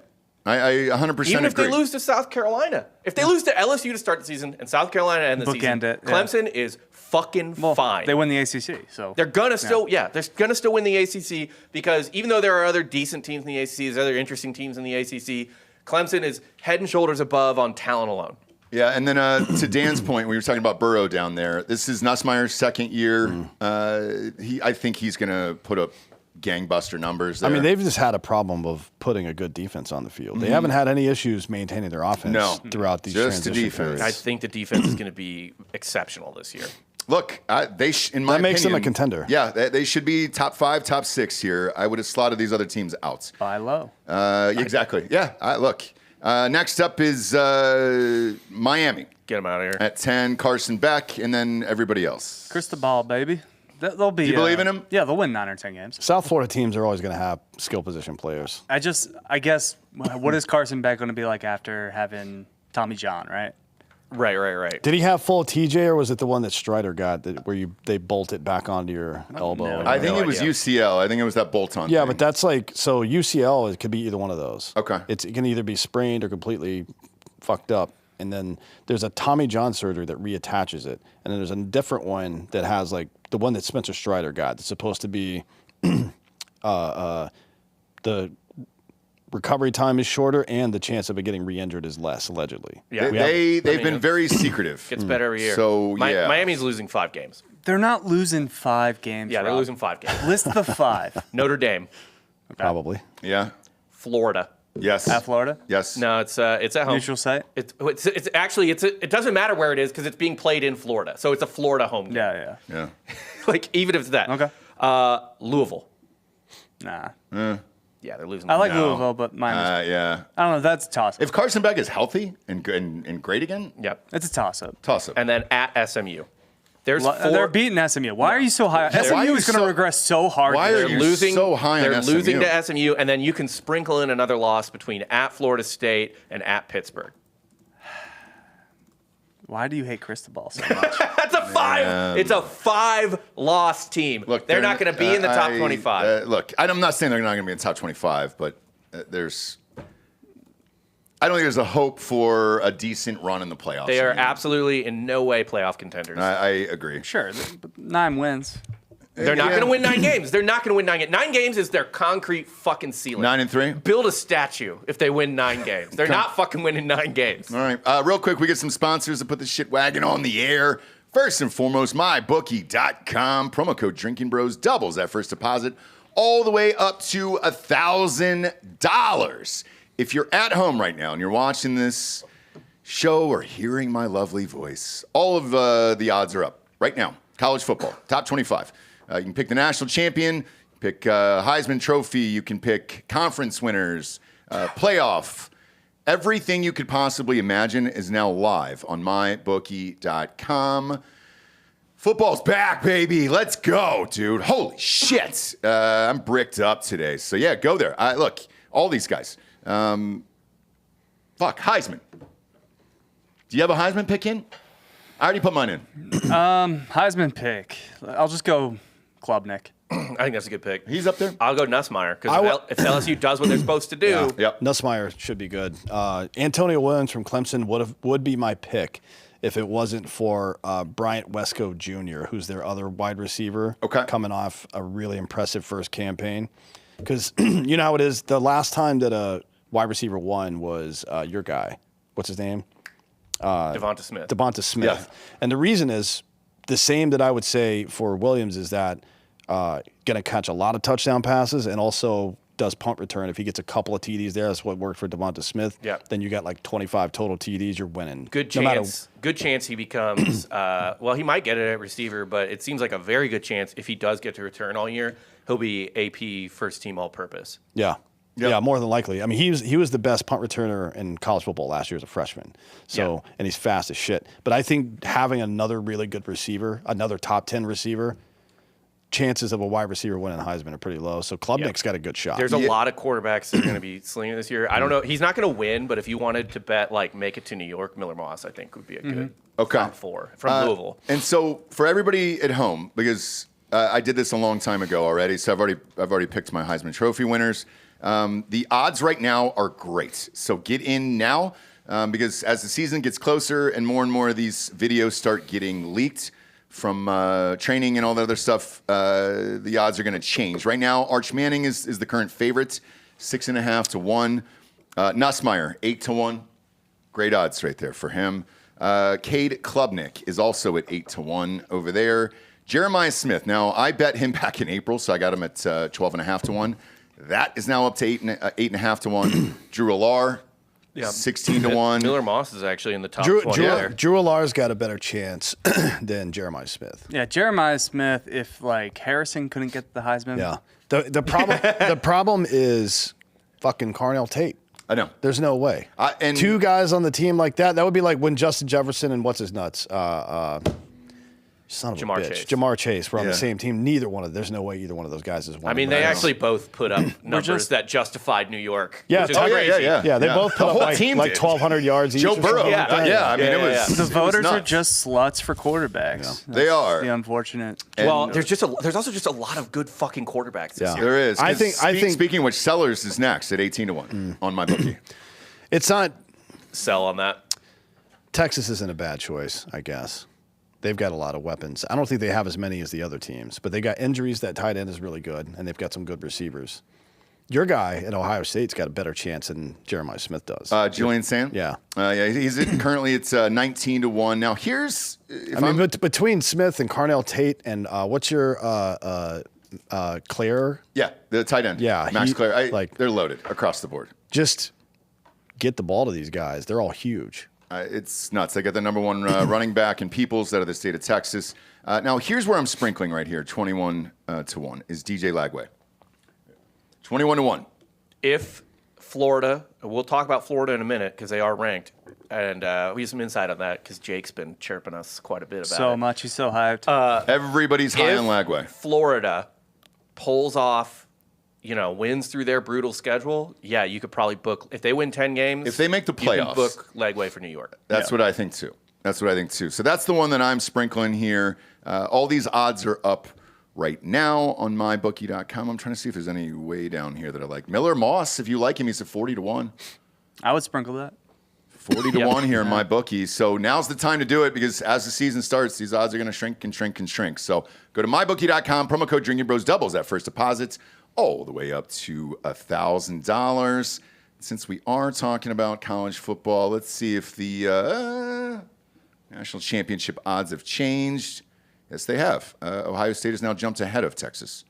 A: I 100%
F: Even if
A: agree.
F: they lose to South Carolina. If they lose to LSU to start the season and South Carolina end the season,
G: Bookend it, yeah.
F: Clemson is fucking
G: Well,
F: fine.
G: They win the ACC, so
F: They're gonna still win the ACC because even though there are other decent teams in the ACC, there's other interesting teams in the ACC. Clemson is head and shoulders above on talent alone.
A: Yeah, and then to Dan's point, we were talking about Burrow down there. This is Nussmeier's second year. I think he's going to put up gangbuster numbers there.
E: I mean, they've just had a problem of putting a good defense on the field. They haven't had any issues maintaining their offense
A: No.
E: throughout these
A: Just the
E: transition
A: defense.
E: periods.
F: I think the defense is going to be exceptional this year.
A: Look, in my
E: That makes them a
A: opinion,
E: contender.
A: Yeah, they should be top 5, top 6 here. I would have slotted these other teams out.
G: buy low.
A: Exactly. Yeah, look. Next up is Miami
F: Get them out of here.
A: at 10, Carson Beck, and then everybody else.
G: Cristobal, baby. They'll be.
A: Do you believe in him?
G: Yeah, they'll win 9 or 10 games.
E: South Florida teams are always going to have skill position players.
G: I guess, what is Carson Beck going to be like after having Tommy John, right?
F: Right.
E: Did he have full TJ, or was it the one that Strider got where they bolt it back onto your elbow?
G: know.
A: I think
F: No
A: it was
F: idea.
A: UCL. I think it was that bolt-on
E: Yeah,
A: thing.
E: but that's so UCL, it could be either one of those.
A: Okay.
E: It can either be sprained or completely fucked up. And then there's a Tommy John surgery that reattaches it. And then there's a different one that has the one that Spencer Strider got. That's supposed to be the recovery time is shorter and the chance of it getting re-injured is less, allegedly.
F: Yeah.
A: They've been very secretive.
F: Gets better every year.
A: So, yeah.
F: Miami's losing 5 games.
G: They're not losing 5 games.
F: Yeah, they're
G: Rob.
F: losing 5 games.
G: List the 5.
F: Notre Dame,
E: Probably.
A: Yeah.
F: Florida.
A: Yes.
G: At Florida?
A: Yes.
F: No, it's at home.
G: Neutral site?
F: It's actually it doesn't matter where it is because it's being played in Florida, so it's a Florida home game.
G: Yeah.
A: Yeah.
F: Like even if it's that.
G: Okay.
F: Louisville.
G: Nah.
F: Yeah, they're losing.
G: I like
A: No.
G: Louisville, but mine is,
A: Yeah.
G: I don't know. That's a toss up.
A: If Carson Beck is healthy and great again,
F: Yep.
G: It's a toss up.
A: toss up.
F: And then at SMU. There's
G: They're beating SMU. Why are you so high?
A: Why are
G: SMU
A: you
G: is going to
A: so-
G: regress so hard.
A: Why
G: this
A: are
G: year.
A: you
F: losing
A: so high on
F: They're
A: SMU?
F: losing to SMU, and then you can sprinkle in another loss between at Florida State and at Pittsburgh.
G: Why do you hate Cristobal so much?
F: That's a 5. It's a 5-loss team.
A: Look,
F: they're not going to be in the top 25.
A: Look, I'm not saying they're not going to be in the top 25, but I don't think there's a hope for a decent run in the playoffs.
F: They are
A: anymore.
F: absolutely in no way playoff contenders.
A: I agree.
G: Sure, but 9 wins.
F: They're not going to win 9 games. They're not going to win 9 games. 9 games is their concrete fucking ceiling.
A: 9-3.
F: Build a statue if they win 9 games. They're not fucking winning 9 games.
A: All right. Real quick, we get some sponsors to put this shit wagon on the air. First and foremost, mybookie.com. Promo code Drinkin Bros doubles that first deposit all the way up to $1,000. If you're at home right now and you're watching this show or hearing my lovely voice, all of the odds are up right now. College football, top 25. You can pick the national champion, pick Heisman Trophy, you can pick conference winners, playoff. Everything you could possibly imagine is now live on mybookie.com. Football's back, baby. Let's go, dude. Holy shit. I'm bricked up today. So, yeah, go there. Look, all these guys. Heisman. Do you have a Heisman pick in? I already put mine in.
G: Heisman pick. I'll just go Klubnik.
F: I think that's a good pick.
A: He's up there.
F: I'll go Nussmeier because if LSU does what they're supposed to do,
A: Yep.
E: Nussmeier should be good. Antonio Williams from Clemson would be my pick if it wasn't for Bryant Wesco Jr., who's their other wide receiver, coming off a really impressive first campaign. Because you know how it is. The last time that a wide receiver won was your guy. What's his name?
F: Devonta Smith.
E: Devonta Smith.
A: Yeah.
E: And the reason is the same that I would say for Williams is that going to catch a lot of touchdown passes and also does punt return. If he gets a couple of TDs there, that's what worked for Devonta Smith.
F: Yeah.
E: Then you got like 25 total TDs, you're winning.
F: Good chance. Good chance he becomes. Well, he might get it at receiver, but it seems like a very good chance if he does get to return all year, he'll be AP first team all purpose.
E: Yeah.
A: Yep.
E: Yeah, more than likely. I mean, he was the best punt returner in college football last year as a freshman. So, and he's fast as shit. But I think having another really good receiver, another top 10 receiver, chances of a wide receiver winning Heisman are pretty low. So Klubnik's got a good shot.
F: There's a lot of quarterbacks that are going to be slinging this year. I don't know. He's not going to win, but if you wanted to bet, like, make it to New York, Miller Moss, I think, would be a good top 4 from Louisville.
A: And so for everybody at home, because I did this a long time ago already, so I've already picked my Heisman Trophy winners. The odds right now are great. So get in now because as the season gets closer and more of these videos start getting leaked from training and all that other stuff, the odds are going to change. Right now, Arch Manning is the current favorite, 6.5 to 1. Nussmeier, 8 to 1. Great odds right there for him. Cade Klubnik is also at 8 to 1 over there. Jeremiah Smith. Now, I bet him back in April, so I got him at 12.5 to 1. That is now up to 8.5 to 1. Drew Allar, 16 to 1.
F: Miller Moss is actually in the top 20 there.
E: Drew Allar's got a better chance than Jeremiah Smith.
G: Yeah, Jeremiah Smith, if like Harrison couldn't get the Heisman.
E: Yeah. The problem is fucking Carnell Tate.
A: I know.
E: There's no way.
A: And
E: 2 guys on the team like that would be like when Justin Jefferson and what's his nuts? Son of
F: Jamar
E: a bitch.
F: Chase.
E: Jamar Chase were on the
A: Yeah.
E: same team. There's no way either one of those guys is winning.
F: I mean, they actually both put up numbers that justified New York.
E: Yeah,
F: which is
E: oh, yeah,
F: crazy.
E: Yeah, they both put
A: The
E: up
A: whole
E: like
A: team did.
E: 1,200 yards each.
A: Joe
E: or
A: Burrow.
E: something.
A: I mean, it was.
G: The
A: it was
G: voters are
A: nuts.
G: just sluts for quarterbacks.
A: They are.
G: The unfortunate.
F: Well, there's also just a lot of good fucking quarterbacks this year.
A: There is.
E: I think.
A: Speaking of which, Sellers is next at 18 to 1 on my bookie.
E: It's not.
F: Sell on that.
E: Texas isn't a bad choice, I guess. They've got a lot of weapons. I don't think they have as many as the other teams, but they got injuries. That tight end is really good, and they've got some good receivers. Your guy at Ohio State's got a better chance than Jeremiah Smith does.
A: Julian Sand?
E: Yeah.
A: He's currently it's 19-1. Now here's
E: between Smith and Carnell Tate and what's your Claire?
A: Yeah, the tight end.
E: Yeah,
A: Max Claire. They're loaded across the board.
E: Just get the ball to these guys. They're all huge.
A: It's nuts. They got the number one running back in Peoples out of the state of Texas. Now here's where I'm sprinkling right here. 21-1 is DJ Lagway. 21-1.
F: If Florida, we'll talk about Florida in a minute because they are ranked, and we have some insight on that because Jake's been chirping us quite a bit about it.
G: So much. He's so hyped.
A: Everybody's high on Lagway.
F: Florida pulls off, wins through their brutal schedule, yeah, you could probably book, if they win 10 games.
A: If they make the playoffs.
F: You can book Lagway for New York.
A: That's what I think too. So that's the one that I'm sprinkling here. All these odds are up right now on mybookie.com. I'm trying to see if there's any way down here that I like. Miller Moss, if you like him, he's at 40-1.
G: I would sprinkle that.
A: 40-1 here in my bookie. So now's the time to do it because as the season starts, these odds are going to shrink and shrink and shrink. So go to mybookie.com. Promo code Drinkin Bros doubles that first deposits all the way up to $1,000. Since we are talking about college football, let's see if the national championship odds have changed. Yes, they have. Ohio State has now jumped ahead of Texas.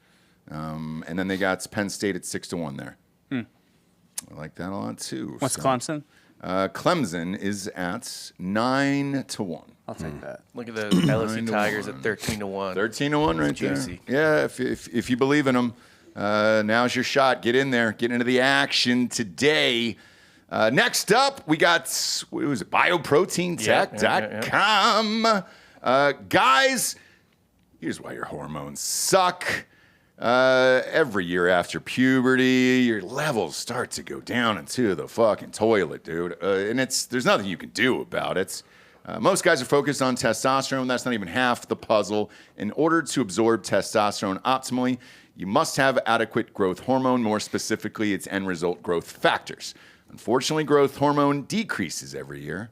A: And then they got Penn State at 6-1 there. I like that a lot too.
G: What's Clemson?
A: Clemson is at 9-1.
G: I'll take that.
F: Look at the LSU Tigers at 13-1.
A: 13-1 right
F: juicy.
A: there. Yeah, if you believe in them, now's your shot. Get in there. Get into the action today. Next up, we got, what was it, bioproteintech.com. Guys, here's why your hormones suck. Every year after puberty, your levels start to go down into the fucking toilet, dude. And there's nothing you can do about it. Most guys are focused on testosterone. That's not even half the puzzle. In order to absorb testosterone optimally, you must have adequate growth hormone, more specifically its end result growth factors. Unfortunately, growth hormone decreases every year.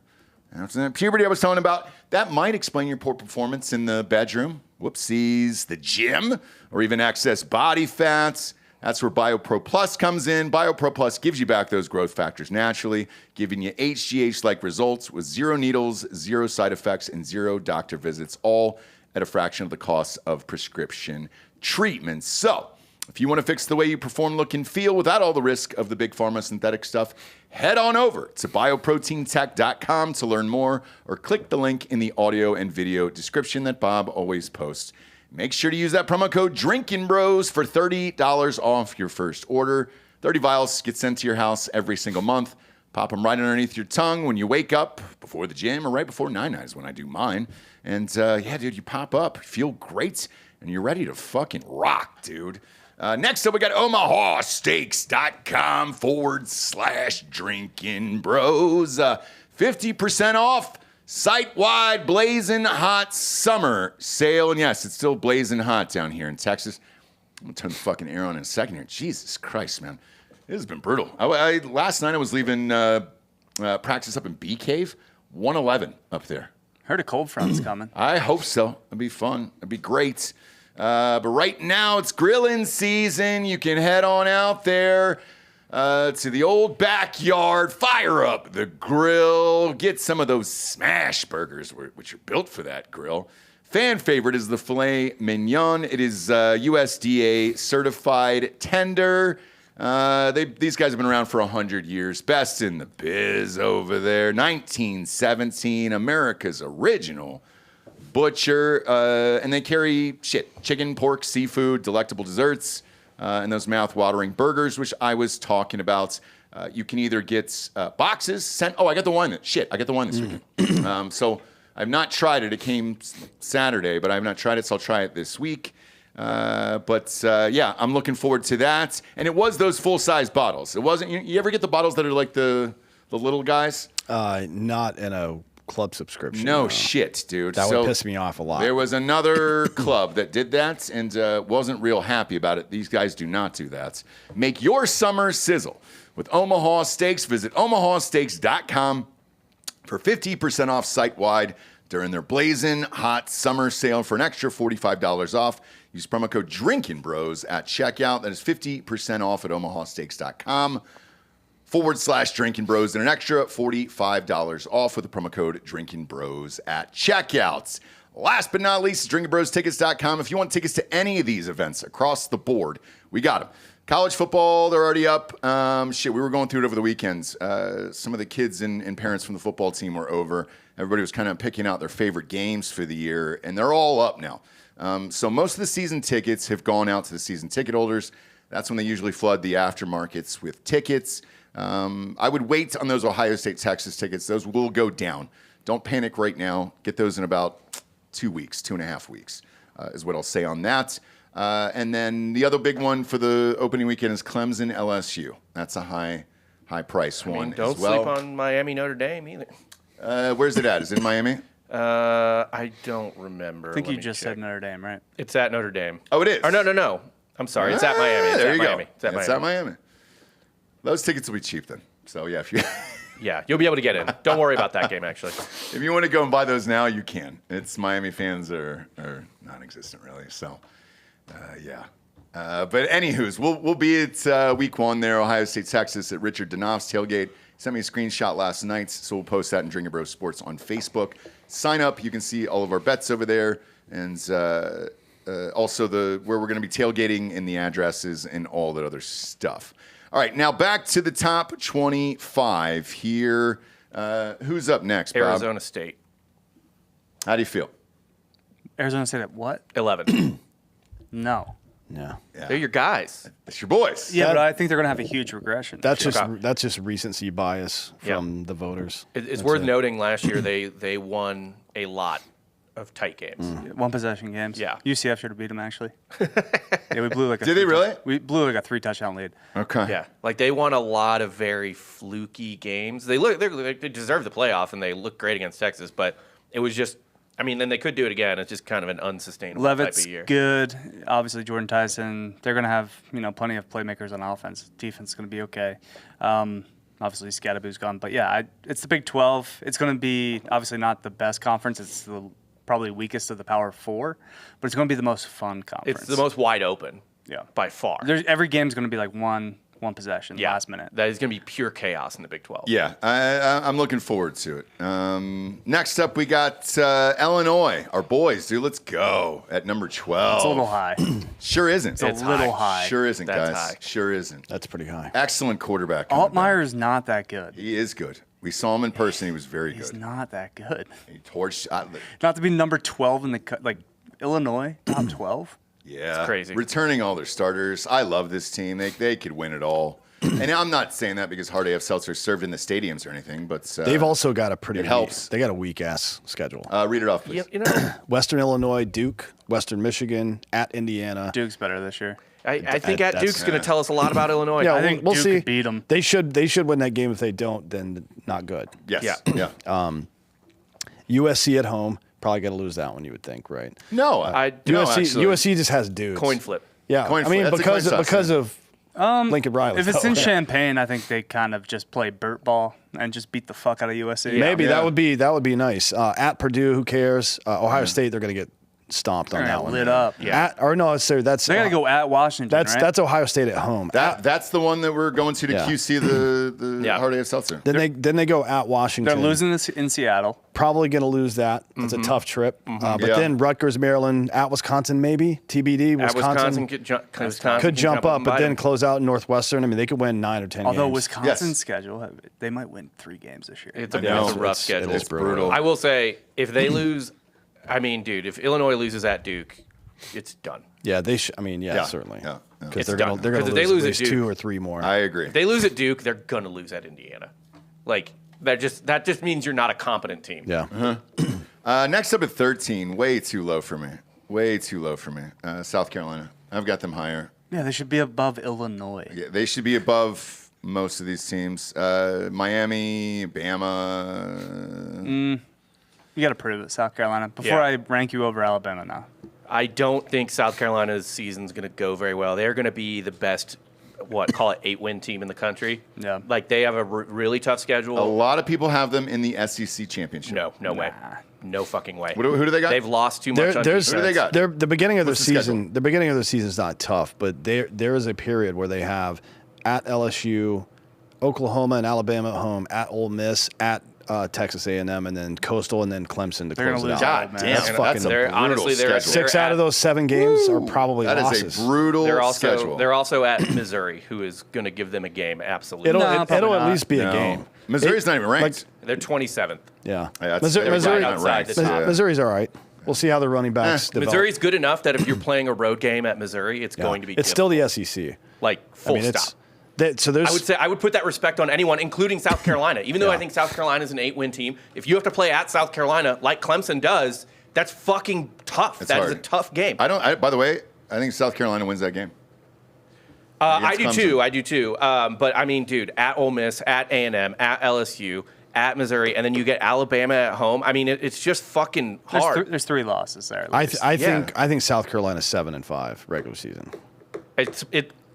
A: After that puberty I was talking about, that might explain your poor performance in the bedroom, whoopsies, the gym, or even excess body fats. That's where BioPro Plus comes in. BioPro Plus gives you back those growth factors naturally, giving you HGH-like results with 0 needles, 0 side effects, and 0 doctor visits, all at a fraction of the cost of prescription treatments. So, if you want to fix the way you perform, look, and feel without all the risk of the big pharma synthetic stuff, head on over to bioproteintech.com to learn more or click the link in the audio and video description that Bob always posts. Make sure to use that promo code Drinkin Bros for $30 off your first order. 30 vials get sent to your house every single month. Pop them right underneath your tongue when you wake up before the gym or right before 9 is when I do mine. And yeah, dude, you pop up, feel great, and you're ready to fucking rock, dude. Next up, we got omahasteaks.com/Drinkin Bros. 50% off site-wide blazing hot summer sale. And yes, it's still blazing hot down here in Texas. I'm going to turn the fucking air on in a second here. Jesus Christ, man. It has been brutal. Last night I was leaving practice up in Bee Cave. 111 up there.
G: Heard a cold front's coming.
A: I hope so. It'd be fun. It'd be great. But right now, it's grilling season. You can head on out there to the old backyard, fire up the grill, get some of those smash burgers, which are built for that grill. Fan favorite is the filet mignon. It is USDA certified tender. These guys have been around for 100 years. Best in the biz over there. 1917, America's original butcher, and they carry chicken, pork, seafood, delectable desserts, and those mouth-watering burgers, which I was talking about. You can either get boxes sent. Oh, I got the wine. I got the wine this weekend. So I've not tried it. It came Saturday, but I've not tried it, so I'll try it this week. Yeah, I'm looking forward to that. And it was those full-size bottles. It wasn't. You ever get the bottles that are like the little guys?
E: Not in a club subscription.
A: No shit, dude.
E: That would piss me off a lot.
A: There was another club that did that and wasn't real happy about it. These guys do not do that. Make your summer sizzle with Omaha Steaks. Visit omahasteaks.com for 50% off site-wide during their blazing hot summer sale for an extra $45 off. Use promo code DrinkinBros at checkout. That is 50% off at omahasteaks.com/DrinkinBros and an extra $45 off with the promo code DrinkinBros at checkouts. Last but not least, DrinkinBrosTickets.com. If you want tickets to any of these events across the board, we got them. College football, they're already up. We were going through it over the weekends. Some of the kids and parents from the football team were over. Everybody was kind of picking out their favorite games for the year, and they're all up now. So most of the season tickets have gone out to the season ticket holders. That's when they usually flood the aftermarkets with tickets. I would wait on those Ohio State, Texas tickets. Those will go down. Don't panic right now. Get those in about 2 weeks, 2.5 weeks is what I'll say on that. And then the other big one for the opening weekend is Clemson LSU. That's a high price one
F: Don't
A: as well.
F: sleep on Miami Notre Dame either.
A: Where's it at? Is it in Miami?
F: I don't remember.
G: I think
F: Let
G: you
F: me
G: just
F: check.
G: said Notre Dame, right?
F: It's at Notre Dame.
A: Oh, it is?
F: Or no. I'm sorry. It's at Miami. It's
A: there
F: at
A: you
F: Miami.
A: go.
F: It's at Miami.
A: Those tickets will be cheap then. So, yeah, if you
F: Yeah, you'll be able to get in. Don't worry about that game, actually.
A: if you want to go and buy those now, you can. It's Miami fans are non-existent, really. So, yeah. But anywho's, we'll be at week 1 there, Ohio State, Texas, at Richard Danoff's tailgate. He sent me a screenshot last night, so we'll post that in Drinkin' Bros Sports on Facebook. Sign up. You can see all of our bets over there, and also where we're going to be tailgating and the addresses and all that other stuff. All right, now back to the top 25 here. Who's up next, Bob?
F: Arizona State,
A: How do you feel?
G: Arizona State at what?
F: 11.
G: No.
E: Yeah.
F: They're your guys.
A: It's your boys.
G: Yeah, but I think they're going to have a huge regression.
E: That's
F: Okay.
E: that's just recency bias from the voters.
F: It's
E: That's
F: worth
E: it.
F: noting last year they won a lot of tight games.
G: One possession games.
F: Yeah.
G: UCF should have beat them, actually. Yeah, we blew like a
A: Did they really?
G: We blew like a 3-touchdown lead.
A: Okay.
F: Yeah, like they won a lot of very fluky games. They deserve the playoff and they look great against Texas, but it was just, I mean, then they could do it again. It's just kind of an unsustainable type
G: Levitt's
F: of year.
G: good. Obviously, Jordan Tyson. They're going to have plenty of playmakers on offense. Defense is going to be okay. Obviously, Scadaboo's gone, but yeah, it's the Big 12. It's going to be obviously not the best conference. It's the probably weakest of the Power 4, but it's going to be the most fun conference.
F: It's the most wide open.
G: Yeah.
F: by far.
G: Every game's going to be like one possession last minute.
F: That is going to be pure chaos in the Big 12.
A: Yeah, I'm looking forward to it. Next up, we got Illinois, our boys, dude. Let's go at number 12.
G: It's a little high.
A: Sure isn't.
G: It's a little high.
A: Sure isn't,
F: That's
A: guys.
F: high.
A: Sure isn't.
E: That's pretty high.
A: Excellent quarterback. coming back.
G: Altmaier is not that good.
A: He is good. We saw him in person. He was very
G: He's
A: good.
G: not that good.
A: He torched.
G: Not to be number 12 in the Illinois top 12.
A: Yeah,
F: It's crazy.
A: Returning all their starters. I love this team. They could win it all. And I'm not saying that because Hard AF Seltzer served in the stadiums or anything, but
E: They've also got a pretty.
A: it helps.
E: They got a weak ass schedule.
A: Read it off, please.
F: You know,
E: Western Illinois, Duke, Western Michigan, at Indiana.
G: Duke's better this year.
F: I think at
E: That's-
F: Duke's going to tell us a lot about Illinois.
E: Yeah,
G: I think
E: we'll
G: Duke
E: see.
G: could beat 'em.
E: They should win that game. If they don't, then not good.
A: Yes.
F: Yeah.
E: USC at home, probably got to lose that one. You would think, right?
A: No,
F: I
A: no,
E: USC
A: actually.
E: USC just has dudes.
F: coin flip.
E: Yeah,
A: Coin
E: I mean
A: flip. That's a coin
E: because
A: toss,
E: of Lincoln Riley.
G: If it's
E: though.
G: in Champaign, I think they kind of just play Burt ball and just beat the fuck out of USC.
E: Maybe
A: Yeah.
E: that would be nice. At Purdue, who cares? Ohio State, they're going to get stomped on
G: They're
E: that
G: gonna
E: one.
G: lit up.
F: Yeah.
E: That's
G: They got to go at Washington.
E: That's
G: right?
E: that's Ohio State at home.
A: That's the one that we're going to
E: Yeah.
A: QC the
F: Yeah.
A: Hard AF Seltzer.
E: Then they go at Washington.
G: They're losing this in Seattle.
E: Probably going to lose that. It's a tough trip. But
A: Yeah.
E: then Rutgers, Maryland, at Wisconsin, maybe TBD.
F: At
E: Wisconsin
F: Wisconsin
E: could jump up, but then
F: them.
E: close out in Northwestern. I mean, they could win 9 or 10
G: Although
E: games.
G: Wisconsin's
A: Yes.
G: schedule, they might win 3 games this year.
F: It's a
A: know.
F: rough
E: It
F: schedule.
E: is brutal.
F: I will say, if they lose, I mean, dude, if Illinois loses at Duke, it's done.
E: Yeah, they should. I mean, yeah,
A: Yeah.
E: certainly.
A: Yeah.
E: Because
F: It's
E: they're
F: done.
E: going to lose,
F: Because if they lose
E: at
F: at
E: least
F: Duke-
E: 2 or 3 more.
A: I agree.
F: If they lose at Duke, they're gonna lose at Indiana. Like that just means you're not a competent team.
E: yeah.
A: Next up at 13, way too low for me. Way too low for me. South Carolina. I've got them higher.
G: Yeah, they should be above Illinois.
A: Yeah, they should be above most of these teams. Miami, Bama.
G: You got to prove it, South Carolina. Before
F: Yeah.
G: I rank you over Alabama now.
F: I don't think South Carolina's season's going to go very well. They're going to be the best, call it 8-win team in the country.
G: Yeah.
F: Like they have a really tough
A: A
F: schedule.
A: lot of people have them in the SEC championship.
F: No way. No fucking way.
A: Who do they got?
F: They've lost too much on defense.
A: Who do they got?
E: The beginning of
A: What's
E: the
A: the
E: season. The beginning of the season is not tough, but there is a period where they have at LSU, Oklahoma and Alabama at home, at Ole Miss, at Texas A&M, and then Coastal, and then Clemson to
G: They're
E: close it
G: gonna
E: out.
G: lose
A: God
G: out, man.
A: damn,
E: That's fucking
A: that's a
F: they're-
A: brutal
F: honestly, they're-
A: schedule.
E: Six out of those 7 games are probably
A: That
E: losses.
A: is a brutal schedule.
F: They're also at Missouri, who is going to give them a game. Absolutely.
E: It'll
G: No, probably
E: at
G: not.
E: least be a
A: No.
E: game.
A: Missouri's not even ranked.
F: They're 27th.
E: Yeah,
A: That's-
E: Missouri,
A: they're
E: Missouri,
A: right outside the top.
E: Missouri's all right. We'll see how the running backs develop.
F: Missouri's good enough that if you're playing a road game at Missouri, it's
E: Yeah.
F: going to be.
E: It's still the SEC.
F: like
E: I
F: full
E: mean,
F: stop.
E: so there's.
F: I would say I would put that respect on anyone, including South Carolina. Even though
E: Yeah.
F: I think South Carolina is an 8-win team, if you have to play at South Carolina like Clemson does, that's fucking tough.
A: It's
F: That is
A: hard.
F: a tough game.
A: By the way, I think South Carolina wins that game.
F: I
A: against
F: do too.
A: Clemson.
F: I do too. But I mean, dude, at Ole Miss, at A&M, at LSU, at Missouri, and then you get Alabama at home. I mean, it's just fucking hard.
G: There's 3 losses there. at
E: I
G: least.
E: think South Carolina's 7-5 regular season.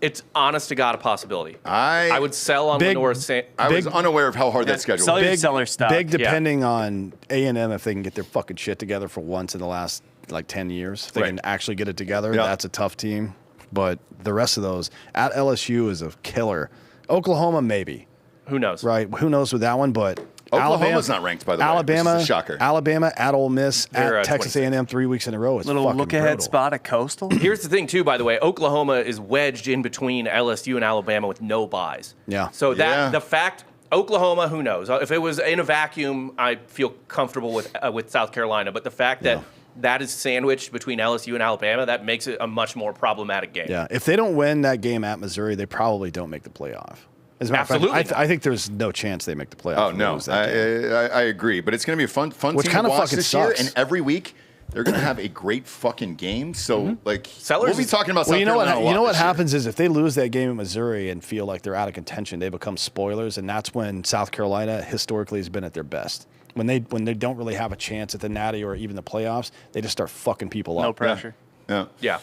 F: It's honest to God a possibility.
A: I
F: would sell on
E: Big-
F: Lenore.
A: I was
E: Big-
A: unaware of how hard that schedule
G: sell
A: was.
G: your seller stock.
E: Big depending on A&M if they can get their fucking shit together for once in the last like 10 years. If they
A: Right.
E: can actually get it together,
A: Yeah.
E: that's a tough team. But the rest of those at LSU is a killer. Oklahoma maybe,
F: Who knows?
E: right? Who knows with that one? But
A: Oklahoma's not ranked, by the way, which is
E: Alabama,
A: a shocker.
E: Alabama at Ole Miss,
F: They're,
E: at Texas
F: 26.
E: A&M 3 weeks in a row. It's
G: Little
E: fucking
G: look ahead
E: brutal.
G: spot at Coastal.
F: Here's the thing, too, by the way. Oklahoma is wedged in between LSU and Alabama with no buys.
E: Yeah.
F: So that
A: Yeah.
F: the fact Oklahoma, who knows? If it was in a vacuum, I feel comfortable with South Carolina. But the fact that that is sandwiched between LSU and Alabama, that makes it a much more problematic game.
E: Yeah, if they don't win that game at Missouri, they probably don't make the playoff. As a matter of fact,
F: Absolutely.
E: I think there's no chance they make the playoff.
A: Oh
E: if they
A: no,
E: lose that game.
A: I agree, but it's going to be a fun
E: Which
A: team
E: kinda
A: to watch
E: fucking
A: this year,
E: sucks.
A: and every week they're going to have a great fucking game. So like,
F: Sellers
A: we'll be
F: is-
A: talking about.
E: Well,
A: South
E: you know
A: Carolina a
E: what?
A: lot
E: You know what
A: this year.
E: happens is if they lose that game at Missouri and feel like they're out of contention, they become spoilers, and that's when South Carolina historically has been at their best. When they don't really have a chance at the Natty or even the playoffs, they just start fucking people
G: No
E: up.
G: pressure.
A: Yeah.
F: Yeah.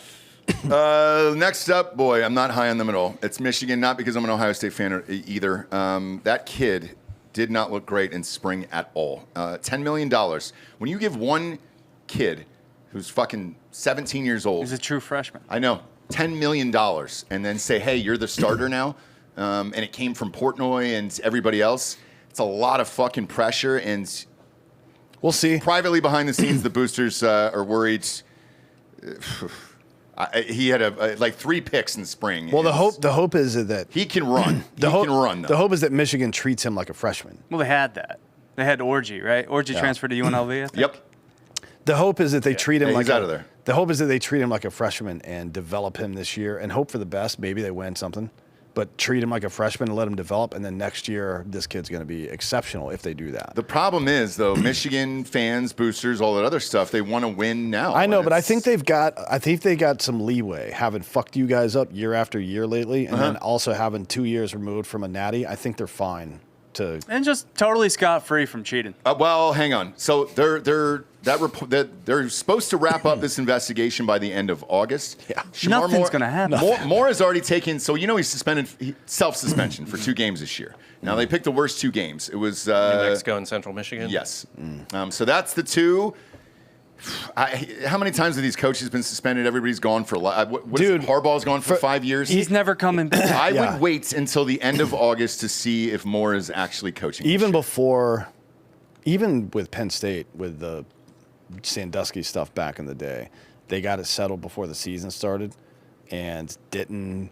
A: Next up, boy, I'm not high on them at all. It's Michigan, not because I'm an Ohio State fan either. That kid did not look great in spring at all. $10 million. When you give one kid who's fucking 17 years old,
G: He's a true freshman.
A: I know, $10 million, and then say, hey, you're the starter now, and it came from Portnoy and everybody else, it's a lot of fucking pressure. And
E: We'll see.
A: privately behind the scenes, the boosters are worried. He had like 3 picks in spring.
E: Well,
A: It's-
E: the hope is that
A: he can run.
E: the
A: He
E: hope
A: can run, though.
E: the hope is that Michigan treats him like a freshman.
G: Well, they had that. They had Orgy, right? Orgy transferred to UNLV, I think.
A: Yep.
E: The hope is that they treat him
A: Yeah,
E: like
A: he's out of there.
E: The hope is that they treat him like a freshman and develop him this year and hope for the best. Maybe they win something, but treat him like a freshman and let him develop. And then next year, this kid's going to be exceptional if they do that.
A: The problem is, though, Michigan fans, boosters, all that other stuff, they want to win now.
E: I know,
A: and
E: but I
A: it's-
E: think they got some leeway having fucked you guys up year after year lately, and then also having 2 years removed from a natty. I think they're fine to.
G: And just totally scot-free from cheating.
A: Well, hang on. So they're supposed to wrap up this investigation by the end of August.
E: Yeah.
G: Nothing's gonna happen.
A: Moore has already taken. So he's suspended, self-suspension for 2 games this year. Now they picked the worst 2 games. It was
F: New Mexico and Central Michigan.
A: yes. So that's the 2. How many times have these coaches been suspended? Everybody's gone for
E: Dude,
A: Harbaugh's gone for 5 years.
G: He's never coming back.
A: I
E: Yeah.
A: would wait until the end of August to see if Moore is actually coaching. this
E: Even
A: year.
E: before, even with Penn State, with the Sandusky stuff back in the day, they got it settled before the season started and didn't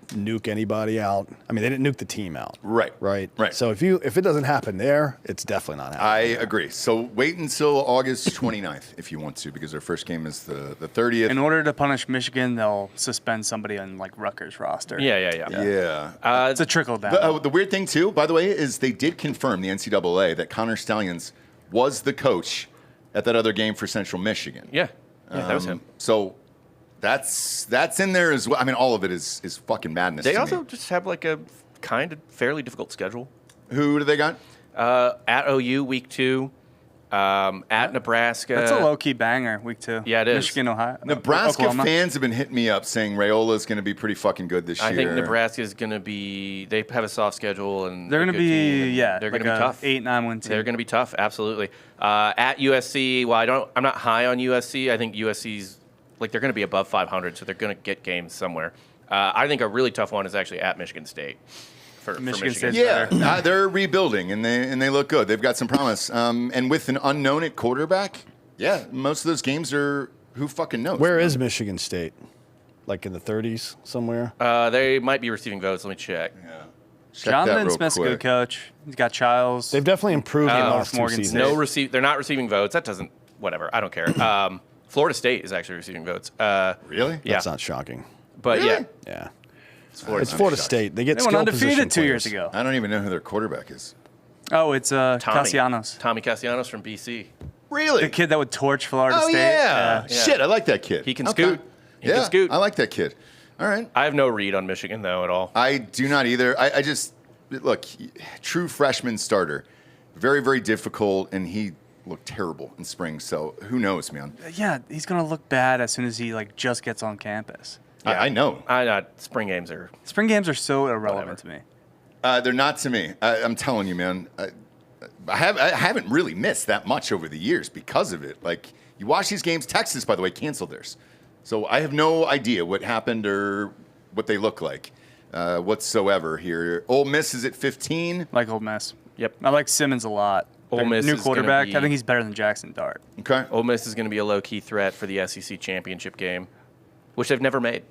E: nuke anybody out. I mean, they didn't nuke the team out.
A: Right.
E: Right.
A: Right.
E: So if it doesn't happen there, it's definitely not
A: I
E: happening.
A: agree. So wait until August 29th if you want to, because their first game is the 30th.
G: In order to punish Michigan, they'll suspend somebody on like Rutgers roster.
F: Yeah.
A: Yeah.
G: It's a trickle down.
A: The weird thing, too, by the way, is they did confirm, the NCAA, that Connor Stallions was the coach at that other game for Central Michigan.
F: Yeah, that was him.
A: So that's in there as well. I mean, all of it is fucking madness.
F: They
A: to
F: also
A: me.
F: just have like a kind of fairly difficult schedule.
A: Who do they got?
F: At OU week 2, At Nebraska.
G: That's a low-key banger, week 2.
F: Yeah, it is.
G: Michigan, Ohio.
A: Nebraska
G: Oklahoma.
A: fans have been hitting me up saying Rayola's going to be pretty fucking good this year.
F: I think Nebraska is going to be. They have a soft schedule, and
G: They're going to be,
F: they're
G: like
F: going to be tough.
G: 8-9 win team.
F: They're going to be tough, absolutely. At USC, well, I'm not high on USC. I think USC's they're going to be above 500, so they're going to get games somewhere. I think a really tough one is actually at Michigan State. For
G: Michigan
F: Michigan.
G: State's
A: Yeah, they're rebuilding and they look good. They've got some promise. And with an unknown at quarterback, yeah, most of those games are who fucking knows.
E: Where is Michigan State? Like in the 30s somewhere?
F: They might be receiving votes. Let me check.
A: Check that
G: Jonathan
A: real
G: Smith's a
A: quick.
G: good coach. He's got Childs.
E: They've definitely improved in the last 2
G: Morgan
E: seasons.
G: State.
F: They're not receiving votes. That doesn't. Whatever. I don't care. Florida State is actually receiving votes.
A: Really?
F: Yeah.
E: That's not shocking.
F: But
A: Really?
F: yeah,
E: Yeah.
A: It's
E: It's Florida State. They get
G: They went
E: skill
G: undefeated
E: position
G: 2 years
E: players.
G: ago.
A: I don't even know who their quarterback is.
G: Oh, it's Castellanos.
F: Tommy Castellanos from BC.
A: Really?
G: The kid that would torch Florida
A: Oh,
G: State.
A: yeah.
F: Yeah.
A: Shit, I like that kid.
F: He can
A: Okay.
F: scoot. He
A: yeah,
F: can scoot.
A: I like that kid. All right.
F: I have no read on Michigan though at all.
A: I do not either. I just, look, true freshman starter. Very, very difficult, and he looked terrible in spring, so who knows, man.
G: Yeah, he's going to look bad as soon as he just gets on campus.
A: I know.
F: Spring games are.
G: Spring games are so irrelevant to me.
A: They're not to me. I'm telling you, man. I haven't really missed that much over the years because of it. Like, you watch these games. Texas, by the way, canceled theirs. So I have no idea what happened or what they look like whatsoever here. Ole Miss is at 15.
G: Like Ole Miss.
F: Yep.
G: I like Simmons a lot.
F: Ole
G: Their
F: Miss
G: new
F: is gonna
G: quarterback.
F: be-
G: I think he's better than Jackson Dart.
A: Okay.
F: Ole Miss is going to be a low key threat for the SEC championship game, which they've never made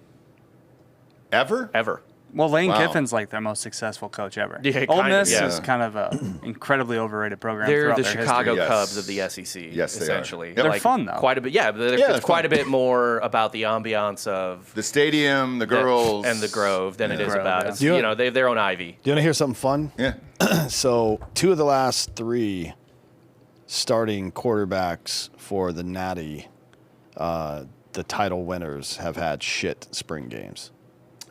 F: ever.
G: Well, Lane
A: Wow.
G: Kiffin's like their most successful coach ever.
F: Yeah,
G: Ole
F: kind of,
G: Miss
F: yeah.
G: is kind of an incredibly overrated program.
F: They're
G: throughout
F: the
G: their
F: Chicago
G: history.
A: Yes.
F: Cubs of the SEC.
A: Yes, they are.
F: essentially.
A: Yep.
G: They're fun, though.
F: Quite a bit. Yeah,
A: they're
F: it's quite
A: fun.
F: a bit more about the ambiance of
A: The stadium, the girls.
F: and the Grove than it is
G: Grove,
F: about.
G: yeah.
F: It's,
E: You-
F: they have their own Ivy.
E: Do you want to hear something fun?
A: Yeah.
E: So 2 of the last 3 starting quarterbacks for the Natty, the title winners, have had shit spring games.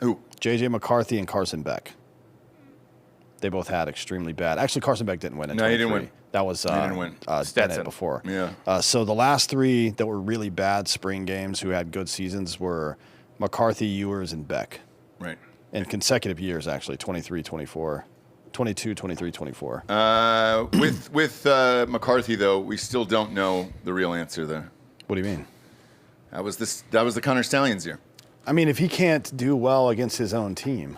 A: Ooh.
E: J.J. McCarthy and Carson Beck. They both had extremely bad. Actually, Carson Beck didn't win in
A: No, he didn't
E: 23.
A: win.
E: That was
A: didn't win.
E: Bennett
F: Stetson.
E: before.
A: Yeah.
E: So the last 3 that were really bad spring games who had good seasons were McCarthy, Ewers, and Beck.
A: Right.
E: In consecutive years, actually, 23, 24. 22, 23, 24.
A: With McCarthy, though, we still don't know the real answer there.
E: What do you mean?
A: That was the Connor Stallions year.
E: I mean, if he can't do well against his own team,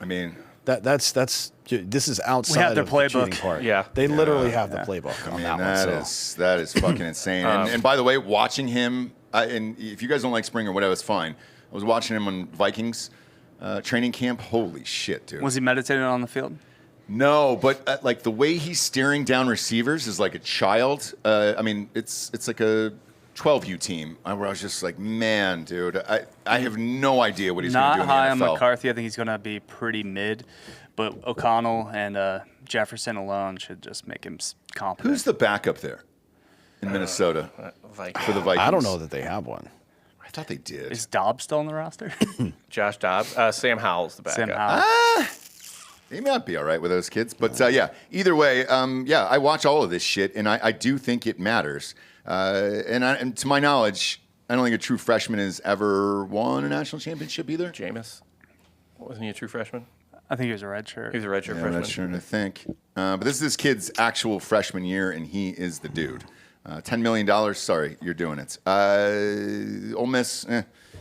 A: I mean,
E: this is outside
G: their
E: of the cheating
G: playbook.
E: part.
F: Yeah.
E: They literally have the playbook on that one. So.
A: that is fucking insane. And by the way, watching him, and if you guys don't like spring or whatever, it's fine. I was watching him on Vikings training camp. Holy shit, dude.
G: Was he meditating on the field?
A: No, but like the way he's staring down receivers is like a child. I mean, it's like a 12U team where I was just like, man, dude, I have no idea what he's going to do
G: Not
A: in the
G: high on
A: NFL.
G: McCarthy. I think he's going to be pretty mid. But O'Connell and Jefferson alone should just make him competent.
A: Who's the backup there in Minnesota
F: Vikings.
A: for the Vikings?
E: I don't know that they have one.
A: I thought they did.
G: Is Dobbs still on the roster?
F: Josh Dobbs. Sam Howell's the backup.
G: Sam Howell.
A: They might be all right with those kids. But yeah, either way, I watch all of this shit, and I do think it matters. And to my knowledge, I don't think a true freshman has ever won a national championship either.
F: Jameis. Wasn't he a true freshman?
G: I think he was a redshirt.
F: He was a redshirt
A: Yeah, I'm
F: freshman.
A: not sure to think. But this is this kid's actual freshman year, and he is the dude. $10 million. Sorry, you're doing it. Ole Miss.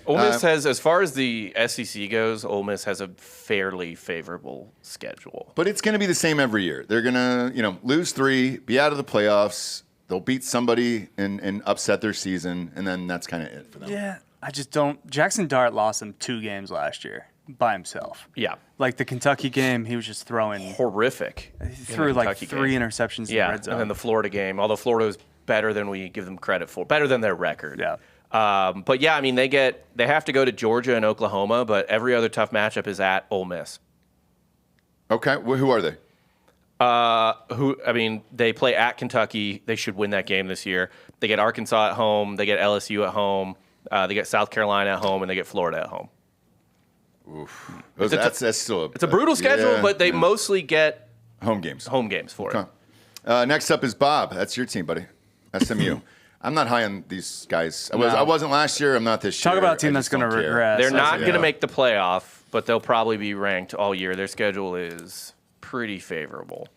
F: Ole Miss has, as far as the SEC goes, Ole Miss has a fairly favorable schedule.
A: But it's going to be the same every year. They're going to, lose 3, be out of the playoffs. They'll beat somebody and upset their season, and then that's kind of it for them.
G: Yeah, I just don't. Jackson Dart lost them 2 games last year by himself.
F: Yeah.
G: Like the Kentucky game, he was just throwing.
F: Horrific.
G: He threw like 3 interceptions in the
F: Yeah,
G: red zone.
F: and then the Florida game, although Florida was better than we give them credit for, better than their record.
G: Yeah.
F: But yeah, I mean, they have to go to Georgia and Oklahoma, but every other tough matchup is at Ole Miss.
A: Okay, who are they?
F: They play at Kentucky. They should win that game this year. They get Arkansas at home. They get LSU at home. They get South Carolina at home, and they get Florida at home.
A: Oof. That's still
F: It's a brutal schedule, but they mostly get
A: home games.
F: home games for
A: Okay.
F: it.
A: Next up is Bob. That's your team, buddy. SMU. I'm not high on these guys. I wasn't last year. I'm not this year.
G: Talk about a team that's going to regress.
F: They're not going to make the playoff, but they'll probably be ranked all year. Their schedule is pretty favorable.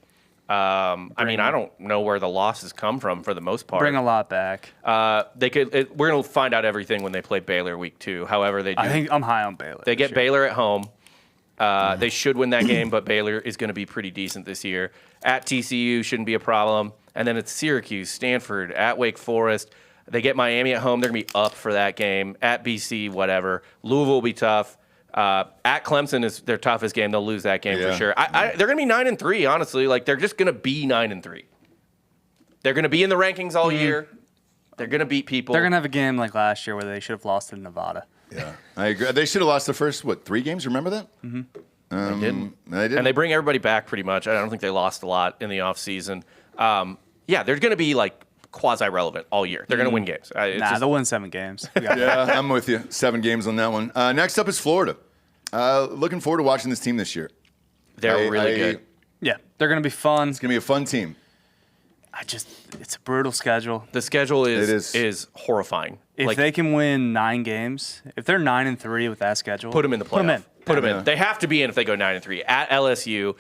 F: I mean, I don't know where the losses come from for the most part.
G: Bring a lot back.
F: They could. We're going to find out everything when they play Baylor week 2. However, they do.
G: I think I'm high on Baylor.
F: They get Baylor at home. They should win that game, but Baylor is going to be pretty decent this year. At TCU shouldn't be a problem. And then it's Syracuse, Stanford, at Wake Forest. They get Miami at home. They're going to be up for that game. At BC, whatever. Louisville will be tough. At Clemson is their toughest game. They'll lose that game for sure. They're going to be 9-3, honestly. Like, they're just going to be 9-3. They're going to be in the rankings all year. They're going to beat people.
G: They're going to have a game like last year where they should have lost to Nevada.
A: Yeah, I agree. They should have lost the first, 3 games? Remember that?
F: They didn't. And they bring everybody back pretty much. I don't think they lost a lot in the offseason. Yeah, they're going to be like quasi-relevant all year. They're going to win games.
G: They'll win 7 games.
A: Yeah, I'm with you. 7 games on that one. Next up is Florida. Looking forward to watching this team this year.
F: They're really good.
G: Yeah, they're going to be fun.
A: It's going to be a fun team.
G: It's a brutal schedule.
F: The schedule is horrifying.
G: If they can win 9 games, if they're 9-3 with that schedule,
F: put them in the playoff. Put them in. They have to be in if they go 9-3. At LSU,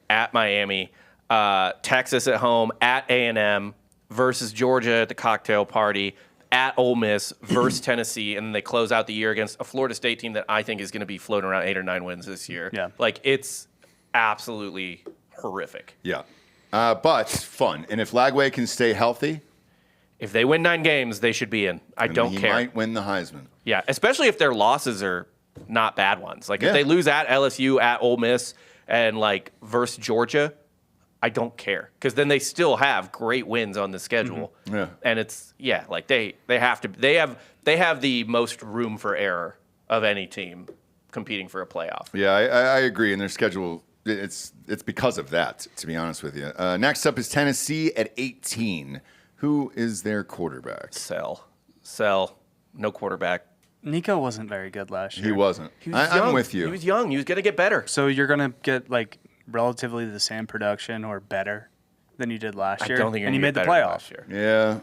F: at Miami, Texas at home, at A&M versus Georgia at the cocktail party, at Ole Miss versus Tennessee, and then they close out the year against a Florida State team that I think is going to be floating around 8 or 9 wins this year.
G: Yeah,
F: like it's absolutely horrific.
A: Yeah, but fun. And if Lagway can stay healthy,
F: if they win 9 games, they should be in. I don't care.
A: He might win the Heisman.
F: Yeah, especially if their losses are not bad ones. Like if they lose at LSU, at Ole Miss, and like versus Georgia, I don't care because then they still have great wins on the schedule.
A: Mm-hmm. Yeah,
F: and it's like they have the most room for error of any team competing for a playoff.
A: Yeah, I agree. And their schedule, it's because of that. To be honest with you, next up is Tennessee at 18. Who is their quarterback?
F: Sell, no quarterback.
G: Nico wasn't very good last year.
A: He wasn't.
F: He was young.
A: I'm with you.
F: He was young. He was going to get better.
G: So you're going to get like relatively the same production or better than you did last year.
F: I don't think you're
G: and you
F: going to
G: made
F: get
G: the
F: better
G: playoff.
A: Last year.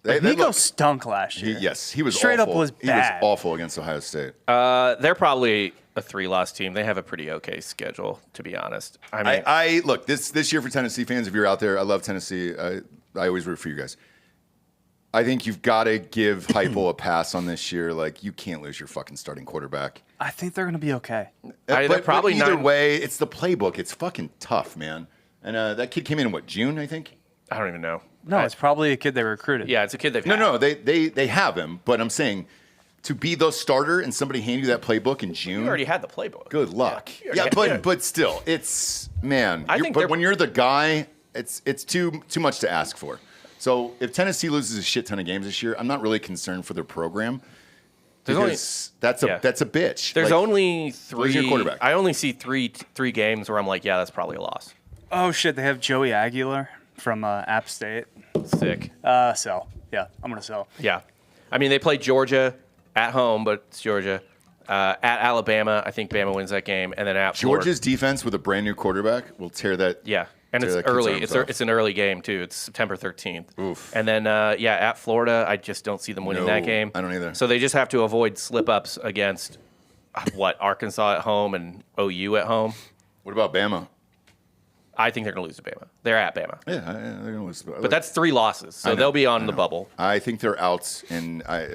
A: Yeah.
G: Nico stunk last year.
A: Yes, he was
G: straight
A: awful.
G: up was bad.
A: He was awful against Ohio State.
F: They're probably a 3-loss team. They have a pretty okay schedule, to be honest. I mean,
A: I look this year for Tennessee fans. If you're out there, I love Tennessee. I always root for you guys. I think you've got to give Heupel a pass on this year. Like, you can't lose your fucking starting quarterback.
G: I think they're going to be okay.
F: They're probably
A: either
F: not.
A: way, it's the playbook. It's fucking tough, man. And that kid came in June, I think?
F: I don't even know.
G: No, it's probably a kid they recruited.
F: Yeah, it's a kid they've had.
A: No, they have him. But I'm saying to be the starter and somebody hand you that playbook in June.
F: You already had the playbook.
A: Good luck. Yeah, but still, it's, man. But when you're the guy, it's too much to ask for. So if Tennessee loses a shit ton of games this year, I'm not really concerned for their program because that's a bitch.
F: There's only 3.
A: Who's your quarterback?
F: I only see three games where I'm like, yeah, that's probably a loss.
G: Oh shit, they have Joey Aguilar from App State.
F: Sick.
G: Sell. Yeah, I'm gonna sell.
F: Yeah, I mean they play Georgia at home, but it's Georgia. At Alabama, I think Bama wins that game, and then at
A: Georgia's defense with a brand new quarterback will tear that.
F: Yeah. And it's early. It's an early game, too. It's September 13th.
A: Oof.
F: And then, at Florida, I just don't see them winning that game.
A: I don't either.
F: So they just have to avoid slip-ups against, Arkansas at home and OU at home.
A: What about Bama?
F: I think they're going to lose to Bama. They're at Bama.
A: Yeah, they're going to lose.
F: But that's 3 losses, so they'll be on the bubble.
A: I think they're out, and I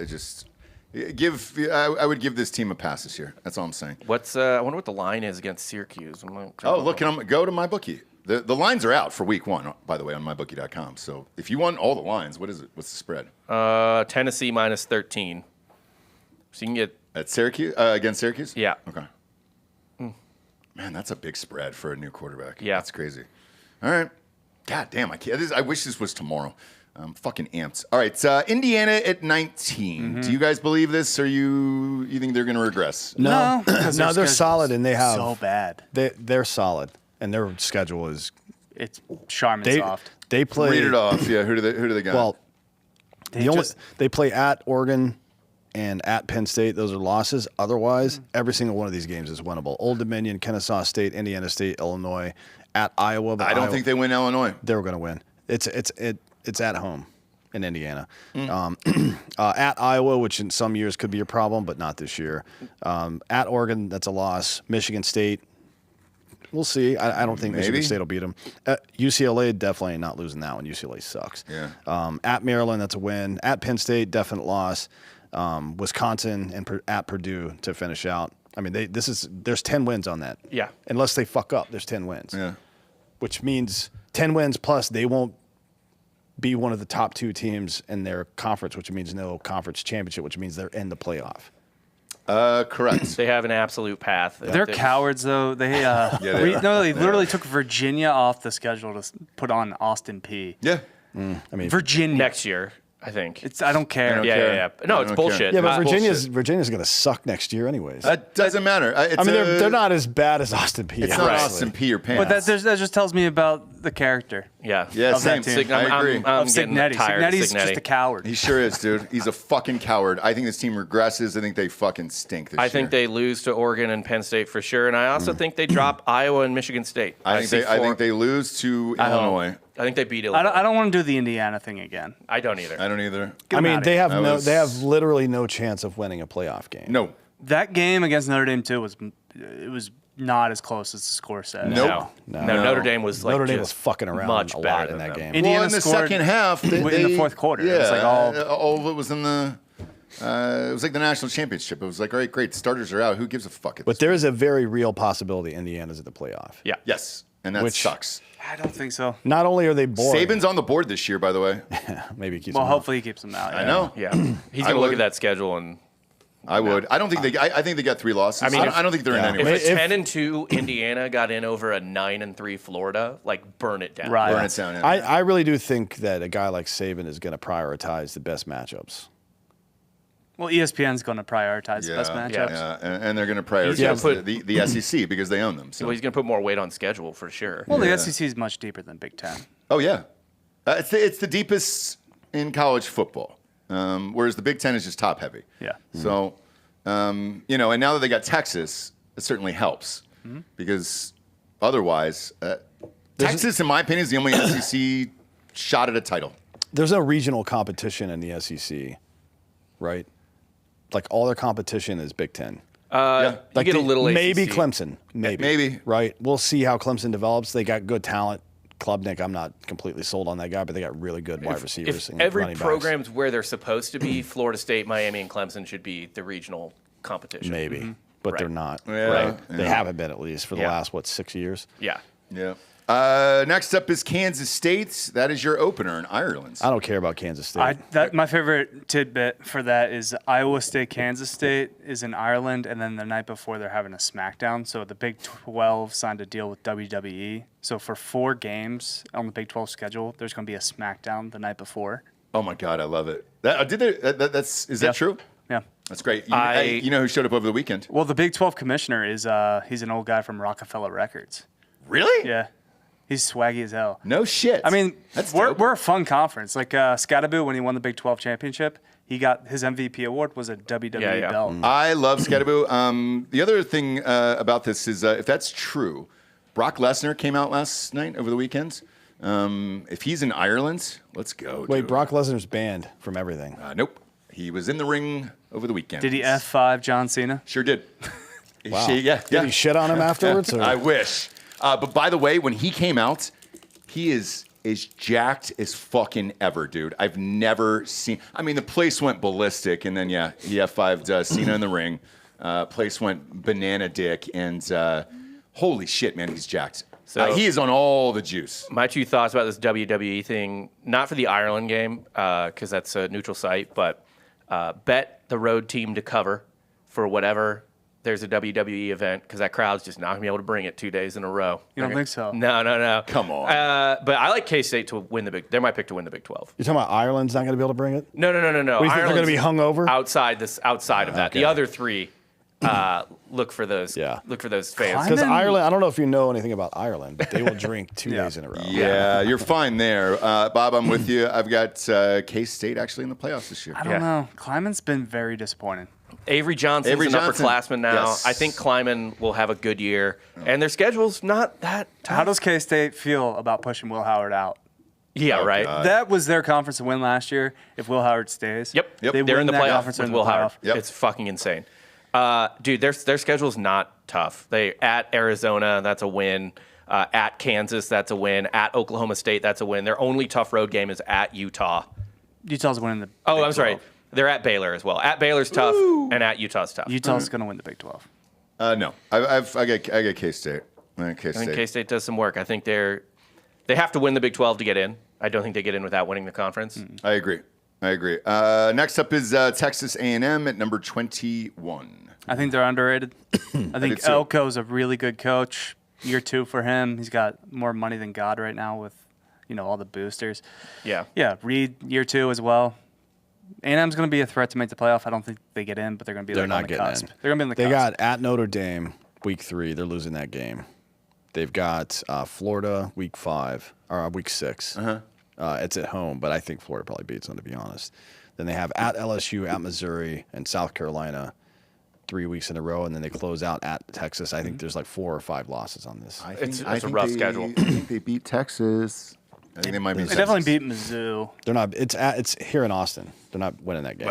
A: would give this team a pass this year. That's all I'm saying.
F: I wonder what the line is against Syracuse.
A: Go to my bookie. The lines are out for week 1, by the way, on mybookie.com. So if you want all the lines, what is it? What's the spread?
F: Tennessee minus 13. So you can get
A: at Syracuse against Syracuse.
F: Yeah.
A: Okay. Man, that's a big spread for a new quarterback.
F: Yeah,
A: that's crazy. All right. God damn, I can't. I wish this was tomorrow. I'm fucking amped. All right, Indiana at 19.
G: Mm-hmm.
A: Do you guys believe this, or you think they're going to regress?
E: No,
G: No,
E: they're solid, and they have
G: so bad.
E: They're solid, and their schedule is.
G: It's Charmin soft.
E: They play.
A: Read it off. Yeah, who do they got?
E: Well, they play at Oregon and at Penn State. Those are losses. Otherwise, every single one of these games is winnable. Old Dominion, Kennesaw State, Indiana State, Illinois, at Iowa. But
A: I don't think they win Illinois.
E: they were going to win. It's at home in Indiana. At Iowa, which in some years could be a problem, but not this year. At Oregon, that's a loss. Michigan State, we'll see. I don't think Michigan State will beat them. UCLA, definitely not losing that one. UCLA sucks.
A: Yeah.
E: At Maryland, that's a win. At Penn State, definite loss. Wisconsin and at Purdue to finish out. I mean, there's 10 wins on that.
F: Yeah.
E: Unless they fuck up, there's 10 wins.
A: Yeah.
E: Which means 10 wins plus they won't be one of the top 2 teams in their conference, which means no conference championship, which means they're in the playoff.
A: Correct.
F: They have an absolute path.
G: They're cowards, though. They they literally took Virginia off the schedule to put on Austin P.
A: Yeah.
E: I mean,
G: Virginia
F: next year, I think.
G: I don't care.
F: Yeah. No, it's bullshit.
E: yeah, but Virginia's going to suck next year, anyways.
A: That doesn't matter.
E: They're not as bad as Austin P.
A: It's not
E: honestly.
A: Austin P or Pants.
G: But that just tells me about the character.
F: Yeah.
A: Yeah,
G: of that
A: same.
G: team.
A: I agree.
F: I'm
G: Of
F: getting
G: Signetti.
F: tired of
G: Signetti's
F: Signetti.
G: just a coward.
A: He sure is, dude. He's a fucking coward. I think this team regresses. I think they fucking stink this year.
F: I think they lose to Oregon and Penn State for sure, and I also think they drop Iowa and Michigan State.
A: I think they lose to Illinois.
F: I think they beat Illinois.
G: I don't want to do the Indiana thing again.
F: I don't either.
A: I don't either.
G: Get
E: I
G: 'em
E: mean,
G: outta
E: they
G: here.
E: have they have literally no chance of winning a playoff game.
A: No.
G: That game against Notre Dame too was not as close as the score said.
A: Nope.
F: No, Notre Dame was like
E: Notre Dame was
F: just
E: fucking around
F: much
E: a
F: better
E: lot in
F: than
E: that
F: them.
E: game.
G: Indiana
A: Well, in the
G: scored
A: second half,
G: in the fourth quarter.
A: Yeah,
G: It was like
A: all of it was in the. It was like the national championship. It was like, all right, great, starters are out. Who gives a fuck? At
E: But
A: this
E: there is a very real possibility Indiana's at the playoff.
F: Yeah.
A: Yes, and that
E: Which-
A: sucks.
G: I don't think so.
E: Not only are they boring,
A: Saban's on the board this year, by the way.
E: maybe he keeps
G: Well,
E: them out.
G: hopefully he keeps them out.
A: I know.
F: Yeah. He's going to look at that schedule and
A: I would. I don't think they. I think they got 3 losses. I
F: mean,
A: I don't think they're in
F: if
A: anyway.
F: a 10-2 Indiana got in over a 9-3 Florida, like burn it down.
G: Right.
A: Burn it down. Yeah.
E: I really do think that a guy like Saban is going to prioritize the best matchups.
G: Well, ESPN's going to prioritize the best matchups.
A: Yeah, and they're going to prioritize
F: He's gonna put-
A: the SEC because they own them. So.
F: Well, he's going to put more weight on schedule for sure.
G: Well,
A: Yeah.
G: the SEC is much deeper than Big Ten.
A: Oh yeah, it's the deepest in college football, whereas the Big Ten is just top heavy.
G: Yeah.
A: So, and now that they got Texas, it certainly helps because otherwise, Texas, in my opinion, is the only SEC shot at a title.
E: There's no regional competition in the SEC, right? Like all their competition is Big Ten.
F: You
E: Like
F: get a little
E: maybe
F: ACC.
E: Clemson, maybe, right? We'll see how Clemson develops. They got good talent. Klubnik, I'm not completely sold on that guy, but they got really good wide receivers.
F: If
E: and
F: every
E: running backs.
F: program's where they're supposed to be, Florida State, Miami, and Clemson should be the regional competition.
E: Maybe, but
F: Right.
E: they're not.
A: Yeah,
E: Right? They
A: yeah.
E: haven't been at least for the
F: Yeah.
E: last 6 years.
F: Yeah.
A: Yeah. Next up is Kansas State. That is your opener in Ireland.
E: I don't care about Kansas State.
G: My favorite tidbit for that is Iowa State, Kansas State is in Ireland, and then the night before they're having a SmackDown. So the Big 12 signed a deal with WWE. So for 4 games on the Big 12 schedule, there's going to be a SmackDown the night before.
A: Oh my God, I love it. Is that true?
G: Yeah.
A: That's great. You know who showed up over the weekend?
G: Well, the Big 12 commissioner is he's an old guy from Rockefeller Records.
A: Really?
G: Yeah. He's swaggy as hell.
A: No shit.
G: I mean,
A: that's
G: we're
A: dope.
G: a fun conference. Like Scatterbo, when he won the Big 12 championship, he got his MVP award was a WWE
F: Yeah.
G: belt.
A: I love Scatterbo. The other thing about this is if that's true, Brock Lesnar came out last night over the weekend. If he's in Ireland, let's go.
E: Wait,
A: dude.
E: Brock Lesnar's banned from everything.
A: Nope. He was in the ring over the weekend.
G: Did he F5 John Cena?
A: Sure did.
E: Wow.
A: Yeah.
E: Did he shit on him afterwards? Or?
A: I wish. But by the way, when he came out, he is jacked as fucking ever, dude. I've never seen. I mean, the place went ballistic, and then he F5'd Cena in the ring. Place went banana dick, and holy shit, man, he's jacked.
F: So-
A: He is on all the juice.
F: My 2 thoughts about this WWE thing, not for the Ireland game, because that's a neutral site, but bet the road team to cover for whatever there's a WWE event, because that crowd's just not going to be able to bring it 2 days in a row.
G: You don't think so?
F: No.
A: Come on.
F: But I like K-State to win the Big. They're my pick to win the Big 12.
E: You're talking about Ireland's not going to be able to bring it?
F: No.
E: What do you think they're going to be hungover?
F: Outside of that. The other 3 look for those.
E: Yeah.
F: Look for those fans.
E: Because
G: Climate-
E: Ireland, I don't know if you know anything about Ireland, but they will drink 2 days in a row.
A: Yeah, you're fine there. Bob, I'm with you. I've got K-State actually in the playoffs this year.
G: I don't know. Kleiman's been very disappointing.
F: Avery Johnson's
A: Avery
F: an
A: Johnson.
F: upperclassman now.
A: Yes.
F: I think Kleiman will have a good year, and their schedule's not that tough.
G: How does K-State feel about pushing Will Howard out?
F: Yeah,
A: Oh,
F: right.
A: God.
G: That was their conference win last year. If Will Howard stays,
F: Yep.
A: Yep.
G: they
F: They're
G: win
F: in the
G: that
F: playoff
G: conference
F: with
G: in
F: Will
G: the
F: Howard.
G: playoff.
A: Yep.
F: It's fucking insane. Dude, their schedule's not tough. They at Arizona, that's a win. At Kansas, that's a win. At Oklahoma State, that's a win. Their only tough road game is at Utah.
G: Utah's winning the.
F: Oh,
G: Big
F: I'm sorry.
G: 12.
F: They're at Baylor as well. At Baylor's tough, and at Utah's tough.
G: Utah's going to win the Big 12.
A: No, I got K-State. I got
F: I think
A: K-State.
F: K-State does some work. I think they have to win the Big 12 to get in. I don't think they get in without winning the conference.
A: I agree. Next up is Texas A&M at number 21.
G: I think they're underrated. I think
A: do too.
G: Elko's a really good coach. Year 2 for him. He's got more money than God right now with, all the boosters.
F: Yeah.
G: Yeah, Reed, year 2 as well. A&M's going to be a threat to make the playoff. I don't think they get in, but they're going to be
E: They're
G: on
E: not
G: the
E: getting
G: cusp.
E: in.
G: They're going to be on the
E: They
G: cusp.
E: got at Notre Dame week 3. They're losing that game. They've got Florida week 5 or week 6. It's at home, but I think Florida probably beats them, to be honest. Then they have at LSU, at Missouri, and South Carolina 3 weeks in a row, and then they close out at Texas. I think there's like 4 or 5 losses on this.
F: It's a rough schedule.
A: I think they beat Texas. I think they might be.
G: They definitely beat Mizzou.
E: They're not. It's here in Austin. They're not winning that game.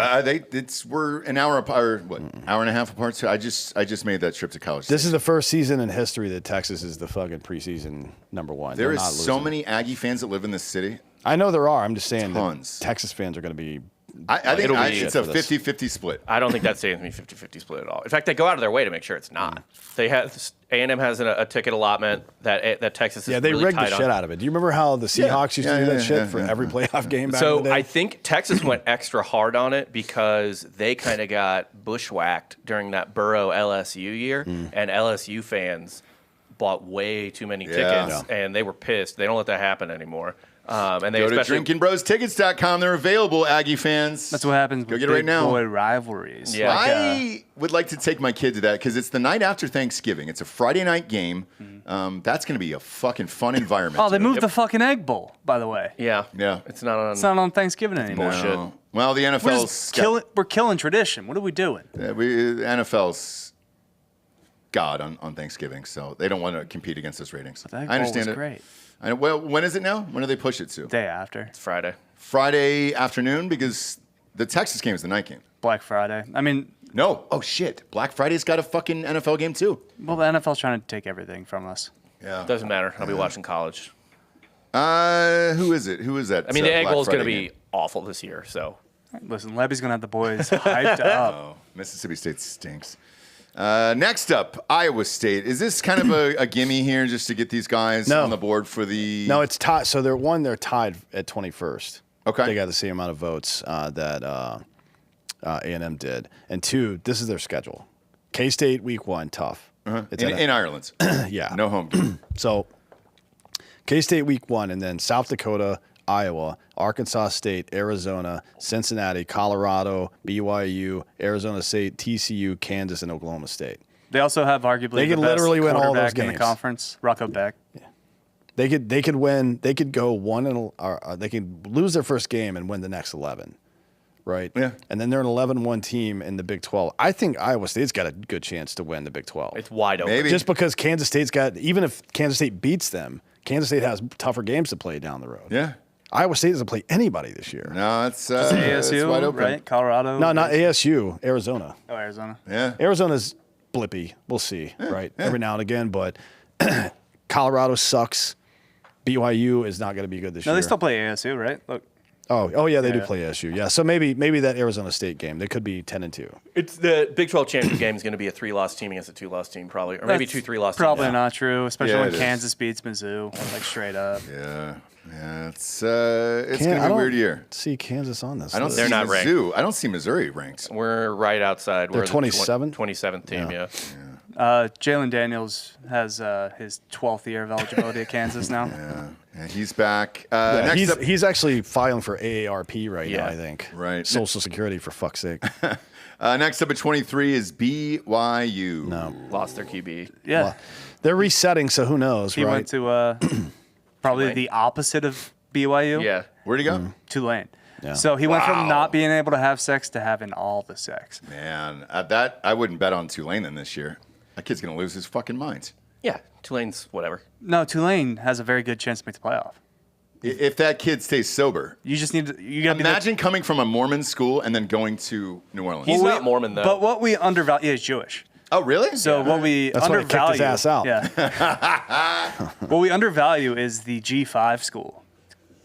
A: We're an hour apart. Or what? Hour and a half apart. So I just made that trip to college.
E: This is the first season in history that Texas is the fucking preseason number 1.
A: There
E: They're
A: is
E: not
A: so
E: losing.
A: many Aggie fans that live in this city.
E: I know there are. I'm just saying
A: Tons.
E: that Texas fans are going to be.
A: I think
F: It'll be
A: it's
E: shit
A: a
E: for this.
A: 50-50 split.
F: I don't think that stadium's going to be 50-50 split at all. In fact, they go out of their way to make sure it's not. They have A&M has a ticket allotment that Texas is
E: Yeah, they
F: really
E: rigged the
F: tight
E: shit
F: on.
E: out of it. Do you remember how the Seahawks used to do that shit for every playoff game back in
F: So
E: the day?
F: I think Texas went extra hard on it because they kind of got bushwhacked during that Burrow LSU year, and LSU fans bought way too many tickets, and they were pissed. They don't let that happen anymore. And they
A: Go to
F: especially
A: drinkinbrostickets.com. They're available, Aggie fans.
G: That's what happens
A: Go
G: with
A: get it right
G: big
A: now.
G: boy rivalries.
F: Yeah.
A: I would like to take my kid to that because it's the night after Thanksgiving. It's a Friday night game. That's going to be a fucking fun environment.
G: Oh, they
A: to
G: moved
A: it.
G: the fucking Egg Bowl, by the way.
F: yeah,
A: Yeah.
F: it's not on.
G: It's not on Thanksgiving anymore.
F: Bullshit.
A: No. Well, the
G: We're
A: NFL's
G: just we're killing tradition. What are we doing?
A: NFL's God on Thanksgiving, so they don't want to compete against those ratings.
G: That
A: I understand
G: was
A: it.
G: great.
A: I know, well, when is it now? When do they push it to?
G: Day after.
F: It's Friday.
A: Friday afternoon because the Texas game is the night game.
G: Black Friday. I mean,
A: No. Oh shit. Black Friday's got a fucking NFL game too.
G: well, the NFL's trying to take everything from us.
A: Yeah.
F: Doesn't matter. I'll be watching college.
A: Who is it? Who is that?
F: I mean, the Egg
A: Black
F: Bowl is going to
A: Friday
F: be
A: game?
F: awful this year. So
G: Listen, Lebby's going to have the boys hyped up.
A: Oh, Mississippi State stinks. Next up, Iowa State. Is this kind of a gimme here just to get these guys
E: No.
A: on the board for the?
E: No, it's tied. So they're tied at 21st.
A: Okay.
E: They got the same amount of votes that A&M did. And 2, this is their schedule. K-State week 1, tough. It's
A: in Ireland.
E: yeah.
A: No home game.
E: So K-State week 1, and then South Dakota, Iowa, Arkansas State, Arizona, Cincinnati, Colorado, BYU, Arizona State, TCU, Kansas, and Oklahoma State.
G: They also have arguably
E: They
G: the
E: could
G: best
E: literally win all those
G: quarterback in the
E: games.
G: conference, Rocco Beck.
E: They could win. They could go 1 or they could lose their first game and win the next 11, right?
A: Yeah.
E: And then they're an 11-1 team in the Big 12. I think Iowa State's got a good chance to win the Big 12.
F: it's wide open.
A: Maybe.
E: Just because Kansas State's got, even if Kansas State beats them, Kansas State has tougher games to play down the road.
A: Yeah.
E: Iowa State doesn't play anybody this year.
A: No, it's
G: ASU,
A: wide open.
G: right? Colorado.
E: No, not ASU, Arizona.
G: Oh, Arizona.
A: Yeah.
E: Arizona's blippy. We'll see, right? Every now and again, but Colorado sucks. BYU is not going to be good this
G: No,
E: year.
G: they still play ASU, right? Look,
E: Oh yeah, they do
G: Yeah.
E: play ASU. Yeah, so maybe that Arizona State game, they could be 10-2.
F: It's the Big 12 championship game is going to be a 3-loss team against a 2-loss team, probably, or maybe
G: that's
F: 2 3-loss
G: Probably
F: teams.
G: not true, especially
A: Yeah,
G: when
A: it is.
G: Kansas beats Mizzou, like straight up.
A: Yeah. Yeah. It's going to be a weird year.
E: See Kansas on this.
A: I don't
E: list.
A: see
F: They're not ranked.
A: Mizzou. I don't see Missouri ranked.
F: We're right outside.
E: They're
F: We're the
E: 27th?
F: 27th team, yeah.
G: Jalen Daniels has his 12th year of eligibility at Kansas now.
A: And he's back.
E: Yeah,
A: Next up,
E: he's actually filing for AARP right
F: Yeah.
E: now, I think.
A: Right.
E: Social Security, for fuck's sake.
A: next up at 23 is BYU.
E: No.
F: Lost their QB.
G: Yeah.
E: Well, they're resetting, so who knows,
G: He
E: right?
G: went to probably
F: Tulane.
G: the opposite of BYU.
F: Yeah.
A: Where'd he go?
G: Tulane.
E: Yeah.
G: So he went
A: Wow.
G: from not being able to have sex to having all the sex.
A: Man, that I wouldn't bet on Tulane then this year. That kid's gonna lose his fucking mind.
F: Yeah. Tulane's whatever.
G: No, Tulane has a very good chance to make the playoff.
A: If that kid stays sober.
G: You just need to. You got to
A: Imagine coming from a Mormon school and then going to New Orleans.
F: He's not Mormon, though.
G: But what we undervalue is Jewish.
A: Oh, really?
G: So what we
E: That's why he
G: undervalue,
E: kicked his ass out.
G: Yeah. What we undervalue is the G5 school.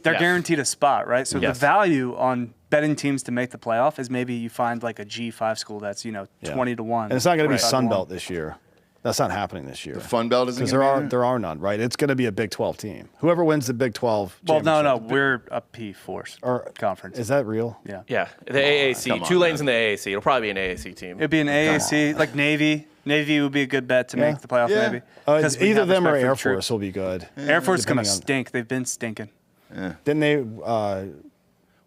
G: They're
F: Yeah.
G: guaranteed a spot, right? So
F: Yes.
G: the value on betting teams to make the playoff is maybe you find like a G5 school that's
E: Yeah.
G: 20-1.
E: And it's not going to be
G: Right.
E: Sun Belt this year. That's not happening this year.
A: Fun Belt isn't
E: Because
A: gonna be
E: there are none, right? It's going to be a Big 12 team. Whoever wins the Big 12
G: Well, no,
E: championship-
G: we're a P4
E: Or-
G: conference.
E: Is that real?
G: Yeah.
F: Yeah. The AAC.
A: come on,
F: Tulane's in the AAC. It'll probably be an AAC team.
G: It'd be an AAC, like Navy. Navy would be a good bet to make the playoff,
A: Yeah.
G: maybe. 'Cause we
E: Either
G: have
E: them or
G: respect for
E: Air
G: the troops.
E: Force will be good.
G: Air Force is going to
E: depending on-
G: stink. They've been stinking.
E: Didn't they?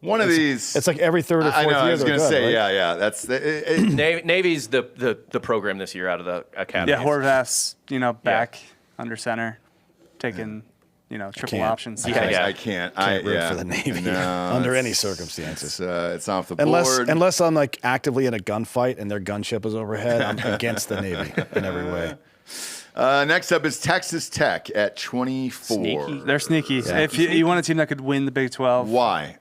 A: One of these.
E: It's like every third or
A: I
E: fourth
A: know.
E: year
A: I was
E: they're
A: gonna
E: good,
A: say,
E: right?
A: yeah. That's
F: Navy's the program this year out of the academy.
G: Yeah, Horvath's, back under center, taking, triple
E: can't.
G: options.
F: Yeah.
A: I can't.
E: Can't root
A: yeah.
E: for the Navy
A: No,
E: under any
A: it's-
E: circumstances.
A: It's off the
E: Unless
A: board.
E: I'm like actively in a gunfight and their gunship is overhead, I'm against the Navy in every way.
A: Next up is Texas Tech at 24.
F: Sneaky.
G: They're sneaky. If you want a team that could win the Big 12,
A: Why?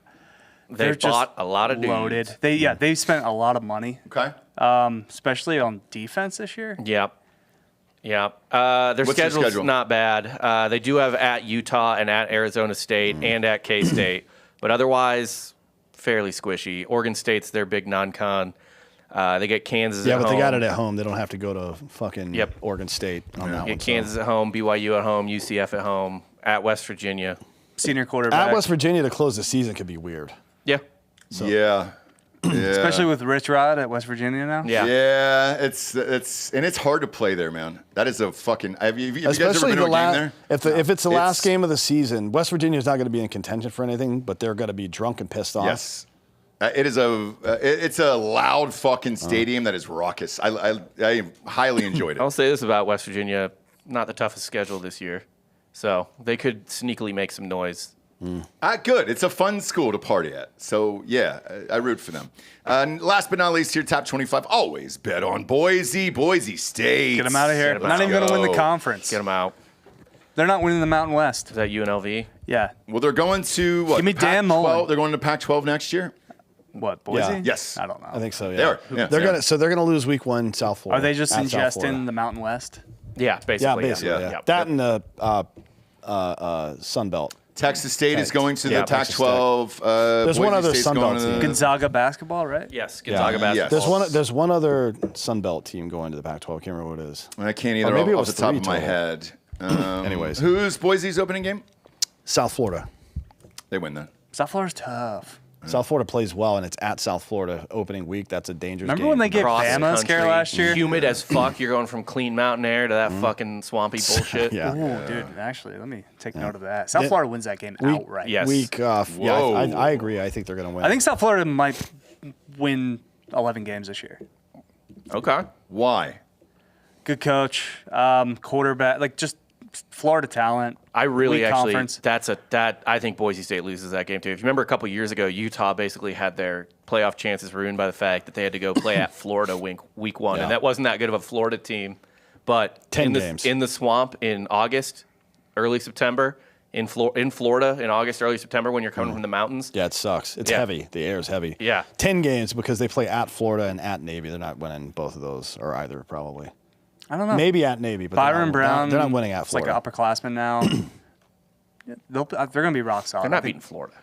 F: They've
G: just
F: bought a lot of dudes.
G: loaded. They spent a lot of money,
A: Okay.
G: especially on defense this year.
F: Yep. Their
A: What's their
F: schedule's
A: schedule?
F: not bad. They do have at Utah and at Arizona State and at K-State, but otherwise fairly squishy. Oregon State's their big non-con. They get Kansas
E: Yeah,
F: at
E: but
F: home.
E: they got it at home. They don't have to go to fucking
F: Yep.
E: Oregon State on that
F: Get
E: one.
F: Kansas at home, BYU at home, UCF at home, at West Virginia.
G: Senior quarterback,
E: At West Virginia to close the season could be weird.
F: Yeah.
A: Yeah.
G: especially with Rich Rod at West Virginia now.
F: Yeah.
A: Yeah, it's hard to play there, man. That is a fucking. Have you guys ever
E: Especially
A: been to
E: the
A: a game
E: last.
A: there?
E: If it's the last
A: It's-
E: game of the season, West Virginia's not going to be in contention for anything, but they're going to be drunk and pissed off.
A: Yes. It's a loud fucking stadium that is raucous. I highly enjoyed it.
F: I'll say this about West Virginia, not the toughest schedule this year. So they could sneakily make some noise.
A: Good. It's a fun school to party at. So, yeah, I root for them. Last but not least, here, top 25. Always bet on Boise State.
G: Get them out of here.
F: Get 'em
G: Not
F: out.
G: even going to win the
A: Go.
G: conference.
F: Get them out.
G: They're not winning the Mountain West.
F: Is that UNLV?
G: Yeah.
A: Well, they're going to, what?
G: Give me Dan Mullen.
A: They're going to Pac-12 next year?
G: What, Boise?
E: Yeah.
A: Yes.
G: I don't know.
E: I think so. Yeah,
A: They are. Yeah,
E: they're
A: they
E: gonna.
A: are.
E: So they're gonna lose week one, South Florida.
G: Are they just
E: at South Florida.
G: ingesting the Mountain West?
F: Yeah,
E: Yeah,
F: basically.
E: basically.
A: Yeah.
E: Yeah. That and the Sun Belt.
A: Texas State is going to
F: Yeah,
A: the
F: Texas
A: Pac-12.
E: There's one
A: Boise
E: other
A: State's
E: Sun
A: going
E: Belt
A: to the-
E: team.
G: Gonzaga basketball, right?
F: Yes, Gonzaga
A: Yeah.
F: basketball.
A: Yes.
E: There's one other Sun Belt team going to the Pac-12. I can't remember what it is.
A: I can't
E: Or
A: either
E: maybe it
A: off
E: was
A: the top
E: three
A: of my
E: total.
A: head.
E: Anyways.
A: Who's Boise's opening game?
E: South Florida.
A: They win that.
G: South Florida's tough.
E: South Florida plays well, and it's at South Florida opening week. That's a dangerous
G: Remember
E: game.
G: when they gave
F: Cross
G: Bama a scare
F: country,
G: last year?
F: Humid as fuck. You're going from clean mountain air to that fucking swampy bullshit.
E: Yeah.
G: Ooh, dude, actually, let me take note of that. South Florida wins that game outright.
F: Yes.
E: Week. Yeah,
A: Whoa.
E: I agree. I think they're going to win.
G: I think South Florida might win 11 games this year.
F: Okay.
A: Why?
G: Good coach, quarterback, like just Florida talent.
F: I really
G: weak
F: actually
G: conference.
F: I think Boise State loses that game too. If you remember a couple years ago, Utah basically had their playoff chances ruined by the fact that they had to go play at Florida week one,
E: Yeah.
F: and that wasn't that good of a Florida team. But
E: 10
F: in the,
E: games.
F: in the swamp in August, early September, in Florida in August, early September when you're coming from the mountains.
E: Yeah, it sucks. It's
F: Yeah.
E: heavy. The air is heavy.
F: Yeah.
E: 10 games because they play at Florida and at Navy. They're not winning both of those, or either, probably.
G: I don't know.
E: Maybe at Navy, but they're
G: Byron
E: not-
G: Brown.
E: They're not winning at
G: It's like
E: Florida.
G: an upperclassman now. Yeah, they're going to be rock solid.
F: They're
G: I
F: not
G: think-
F: beating Florida.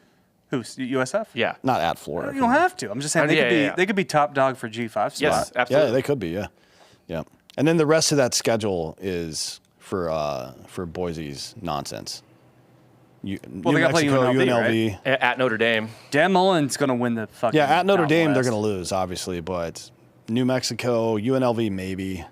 G: Who's USF?
F: Yeah.
E: Not at Florida.
G: You don't have to. I'm just saying
F: Yeah,
G: they could be top dog for G5 spot.
F: Yes,
E: Yeah,
F: absolutely.
E: they could be. Yeah, yeah. And then the rest of that schedule is for Boise's nonsense. New
G: they gotta play
E: Mexico,
G: UNLV,
E: UNLV.
F: At Notre Dame.
G: Dan Mullen's going to win the fucking.
E: Yeah, at Notre
G: Mountain
E: Dame they're
G: West.
E: going to lose, obviously, but New Mexico, UNLV maybe.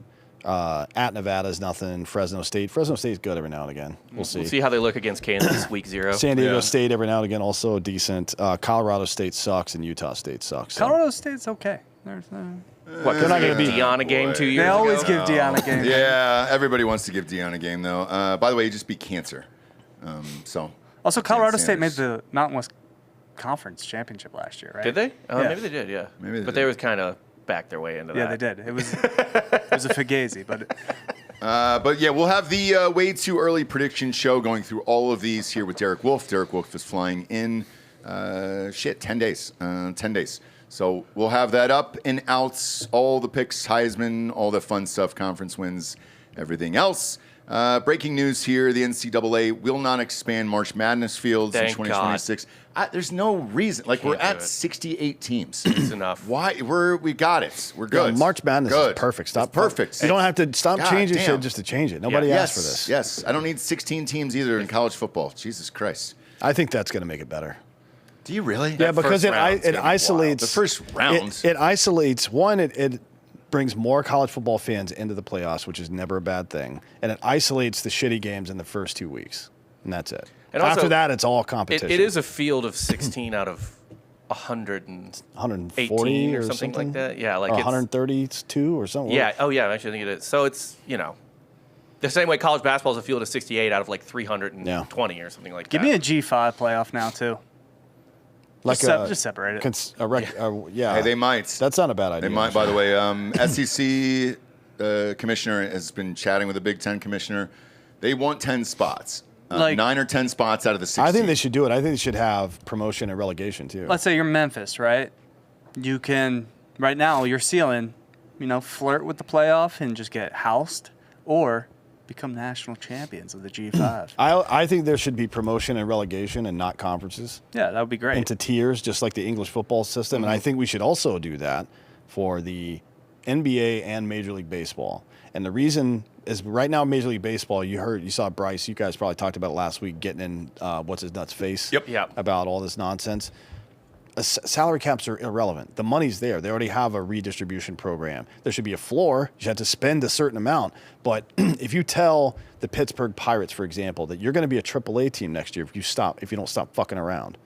E: At Nevada is nothing. Fresno State's good every now and again. We'll see.
F: We'll see how they look against Kansas week 0.
E: San Diego State every now and again also decent. Colorado State sucks and Utah State sucks. So.
G: Colorado State's okay.
F: What,
E: They're not going to be
F: Dion a game 2 years
G: They
F: ago?
G: always give Dion a game.
A: Yeah, everybody wants to give Dion a game, though. By the way, he just beat cancer.
G: Also, Colorado State made
A: Sanders.
G: the Mountain West Conference Championship last year, right?
F: Did they? Oh,
G: Yeah.
F: maybe they did, yeah.
A: Maybe they
F: but
A: did.
F: they was kind of backed their way into that.
G: Yeah, they did. It was a fugazi, but
A: But yeah, we'll have the way too early prediction show going through all of these here with Derek Wolf. Derek Wolf is flying in 10 days. 10 days. So we'll have that up and out, all the picks, Heisman, all the fun stuff, conference wins, everything else. Breaking news here, the NCAA will not expand March Madness fields in
F: Thank
A: 2026. There's no reason. Like, we're
F: Can't
A: at
F: do it.
A: 68 teams.
F: It's enough.
A: Why? We got it. We're good.
E: Yeah, March Madness
A: Good.
E: is perfect. Stop.
A: It's perfect.
E: You don't have to stop
A: God
E: changing
A: damn.
E: shit just to change it. Nobody
F: Yeah.
E: asked for this.
A: Yes. I don't need 16 teams either in college football. Jesus Christ.
E: I think that's going to make it better.
A: Do you really?
E: Yeah, because
F: first round's
E: it
F: gonna be
E: isolates
A: The first round.
E: It isolates one. It brings more college football fans into the playoffs, which is never a bad thing, and it isolates the shitty games in the first 2 weeks, and that's it.
F: And
E: After
F: also,
E: that, it's all competition.
F: It is a field of 16 out of 118
E: 140
F: or
E: or
F: something like that. Yeah, like
E: or
F: it's
E: 132 or something.
F: Yeah. Oh, yeah. I actually think it is. So it's the same way college basketball is a field of 68 out of like 320 or something like
G: give
F: that.
G: me a G5 playoff now too.
E: like
G: Just separate it.
E: Yeah,
A: Hey, they might.
E: That's not a bad idea.
A: They might. By the way, SEC commissioner has been chatting with the Big Ten commissioner. They want 10 spots. 9 or 10 spots out of the 16.
E: I think they should do it. I think they should have promotion and relegation too.
G: Let's say you're Memphis, right? You can right now your ceiling, flirt with the playoff and just get housed, or become national champions of the G5.
E: I think there should be promotion and relegation and not conferences
G: Yeah, that would be great.
E: into tiers, just like the English football system. And I think we should also do that for the NBA and Major League Baseball. And the reason is right now, Major League Baseball, you saw Bryce, you guys probably talked about it last week, getting in what's his nuts face
F: Yep.
E: about all this nonsense. Salary caps are irrelevant. The money's there. They already have a redistribution program. There should be a floor. You have to spend a certain amount. But if you tell the Pittsburgh Pirates, for example, that you're going to be a AAA team next year if you don't stop fucking around,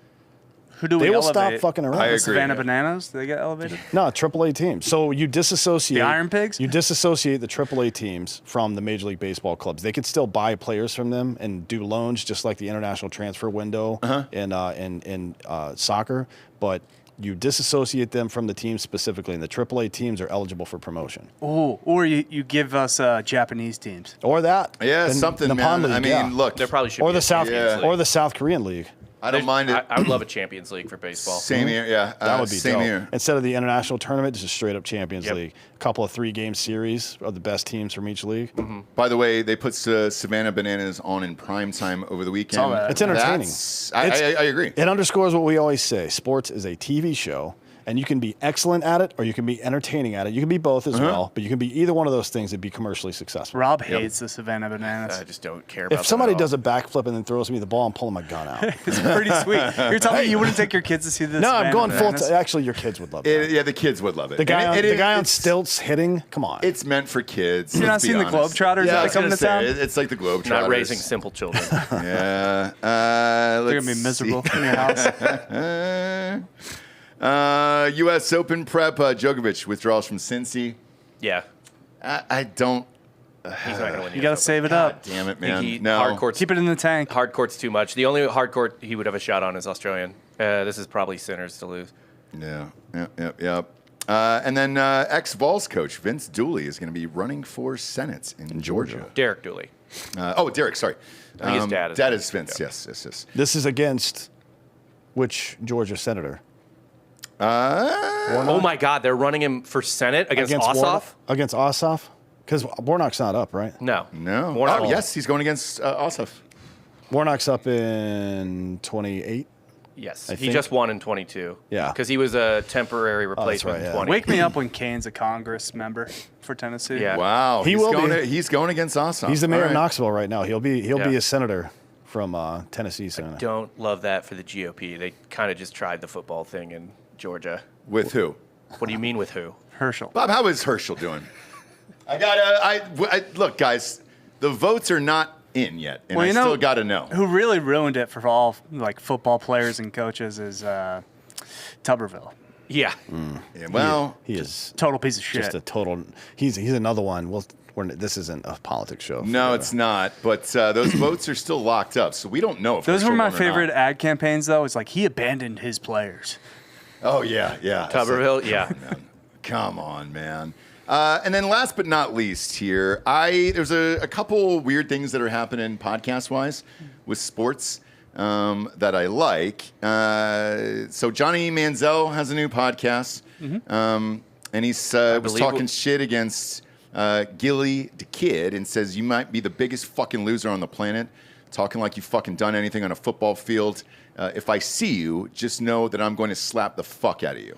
G: Who do we
E: they will
G: elevate?
E: stop fucking around.
A: I
G: The
A: agree.
G: Savannah Bananas? Do they get elevated?
E: No, AAA teams. So you disassociate
G: The Iron Pigs?
E: You disassociate the AAA teams from the Major League Baseball clubs. They can still buy players from them and do loans, just like the international transfer window in soccer. But you disassociate them from the teams specifically, and the AAA teams are eligible for promotion.
G: Ooh, or you give us Japanese teams.
E: Or that.
A: Yeah,
E: the
A: something,
E: Nippon
A: man.
E: League,
A: I mean,
E: yeah.
A: look.
F: There probably should
E: Or
F: be
E: the
F: a
E: South
F: Champions League.
E: or the South Korean League.
A: I don't mind it.
F: I would love a Champions League for baseball.
A: Same here, yeah.
E: That would be
A: same
E: dope.
A: here.
E: Instead of the international tournament, just a straight up Champions
F: Yep.
E: League. A couple of 3-game series of the best teams from each league.
A: By the way, they put Savannah Bananas on in prime time over the weekend.
G: Saw that.
E: It's entertaining.
A: I agree.
E: It underscores what we always say. Sports is a TV show, and you can be excellent at it or you can be entertaining at it. You can be both as well, but you can be either one of those things and be commercially successful.
G: Rob hates the Savannah Bananas.
F: I just don't care about
E: If somebody
F: that at all.
E: does a backflip and then throws me the ball, I'm pulling my gun out.
G: It's pretty sweet. You're telling me you wouldn't take your kids to see this?
E: No, I'm going full.
G: Bananas?
E: Actually, your kids would love it.
A: Yeah, the kids would love it.
E: The guy,
A: And
E: on, the guy on
A: it's-
E: stilts hitting. Come on.
A: It's meant for kids.
G: You not
A: let's be
G: seen the
A: honest.
G: Globetrotters
A: Yeah,
G: that
A: I was
G: come
A: gonna
G: to town?
A: say, it's like the Globetrotters.
F: Not raising simple children.
A: Yeah.
G: They're
A: Let's
G: gonna be miserable
A: see.
G: in your house.
A: U.S. Open prep. Djokovic withdrawals from Cincy.
F: Yeah.
A: I don't.
F: He's not going to win.
G: You got to save it up.
A: Damn it,
F: I think
A: man. No.
F: hard court's
G: Keep it in the tank.
F: hard court's too much. The only hard court he would have a shot on is Australian. This is probably sinners to lose.
A: Yeah. Yep. And then ex-Vols coach Vince Dooley is going to be running for Senate in Georgia.
F: Derek Dooley.
A: Derek. Sorry.
F: I think his dad is
A: Dad
F: Vince.
A: is Vince.
F: Yeah.
A: Yes.
E: This is against which Georgia senator?
F: Oh my God, they're running him for Senate against Ossoff?
E: Warnock? Against Ossoff? Because Warnock's not up, right?
F: No.
A: Oh, yes. He's going against Ossoff.
E: Warnock's up in 28.
F: Yes.
E: I
F: He
E: think-
F: just won in 22.
E: Yeah.
F: Because he was a temporary replacement
E: right,
F: in
E: yeah.
F: 20.
G: Wake me up when Kane's a Congress member for Tennessee.
F: Yeah.
A: Wow.
E: He
A: he's
E: will
A: going
E: be.
A: He's going against Ossoff.
E: He's the mayor
A: All
E: of
A: right.
E: Knoxville right now. He'll be
F: Yeah.
E: a senator from Tennessee Senate.
F: Don't love that for the GOP. They kind of just tried the football thing in Georgia.
A: With who?
F: What do you mean with who?
G: Herschel.
A: Bob, how is Herschel doing? Look, guys, the votes are not in yet, and I still got to know.
G: Who really ruined it for all like football players and coaches is Tuberville.
F: Yeah.
A: Yeah, well,
E: he is
G: Total piece of shit.
E: just a total. He's another one. This isn't a politics show.
A: no, it's not. But those votes are still locked up, so we don't know if
G: Those
A: they're
G: were my
A: won or not.
G: favorite ad campaigns, though. It's like he abandoned his players.
A: Oh yeah.
F: Tuberville, yeah.
A: Come on, man. And then last but not least here, there's a couple weird things that are happening podcast-wise with sports that I like. So Johnny Manziel has a new podcast, and he's was talking shit against Gilly the Kid and says, you might be the biggest fucking loser on the planet, talking like you fucking done anything on a football field. If I see you, just know that I'm going to slap the fuck out of you.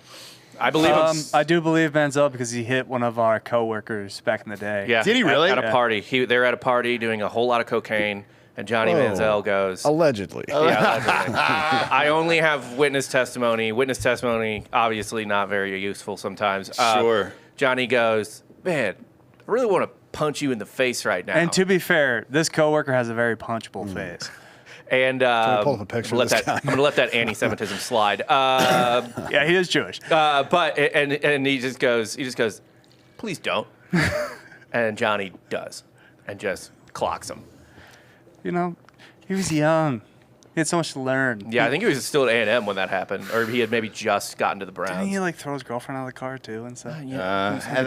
F: I believe him.
G: I do believe Manziel because he hit one of our coworkers back in the day.
F: Yeah.
A: Did he really?
F: At a party. They were at a party doing a whole lot of cocaine, and Johnny Manziel goes,
E: allegedly.
F: Yeah, allegedly. I only have witness testimony. Witness testimony, obviously not very useful sometimes.
A: Sure.
F: Johnny goes, man, I really want to punch you in the face right now.
G: And to be fair, this coworker has a very punchable face.
F: And
E: pull up a picture of this guy?
F: I'm going to let that anti-Semitism slide.
G: Yeah, he is Jewish.
F: But he just goes, please don't. And Johnny does, and just clocks him.
G: You know, he was young. He had so much to learn.
F: Yeah, I think he was still at A&M when that happened, or he had maybe just gotten to the Browns.
G: Didn't he like throw his girlfriend out of the car too and stuff?
A: And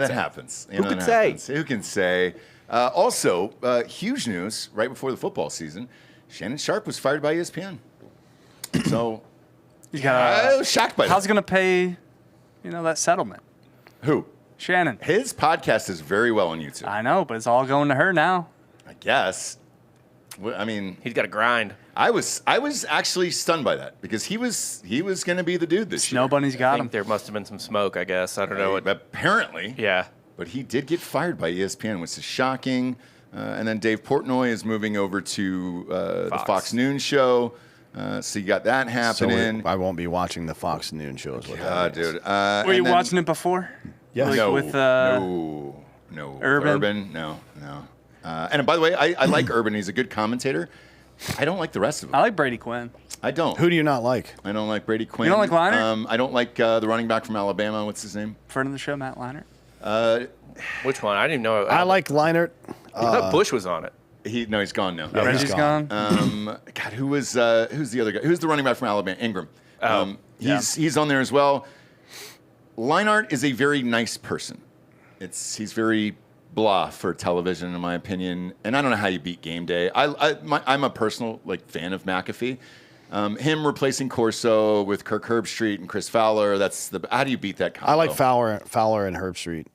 A: that happens.
F: Who could say?
A: Who can say? Also, huge news right before the football season. Shannon Sharp was fired by ESPN. So, I was shocked by that.
G: How's he gonna pay? You know that settlement.
A: Who?
G: Shannon.
A: His podcast is very well on YouTube.
G: I know, but it's all going to her now.
A: I guess. Well, I mean,
F: He's got to grind.
A: I was actually stunned by that because he was going to be the dude this year.
G: Snow Bunny's
F: I
G: got
F: think
G: him.
F: there must have been some smoke, I guess. I don't know what.
A: Apparently.
F: Yeah.
A: But he did get fired by ESPN, which is shocking. And then Dave Portnoy is moving over to the Fox Noon show. So you got that happening.
E: So I won't be watching the Fox Noon shows.
A: God, dude.
G: Were you watching it before?
E: Yeah.
G: Like
A: No,
G: with
A: no.
G: Urban?
A: No. And by the way, I like Urban. He's a good commentator. I don't like the rest of them.
G: I like Brady Quinn.
A: I don't.
E: Who do you not like?
A: I don't like Brady Quinn.
G: You don't like Leinart?
A: I don't like the running back from Alabama. What's his name?
G: Friend of the show, Matt Leinart.
F: Which one? I didn't even know.
E: I like Leinart.
F: I thought Bush was on it.
A: He's gone now.
E: Yeah,
G: Reggie's gone.
A: God, who's the other guy? Who's the running back from Alabama? Ingram. He's on there as well. Leinart is a very nice person. He's very blah for television, in my opinion. And I don't know how you beat game day. I'm a personal fan of McAfee. Him replacing Corso with Kirk Herbstreit and Chris Fowler. How do you beat that combo?
E: I like Fowler and Herbstreit.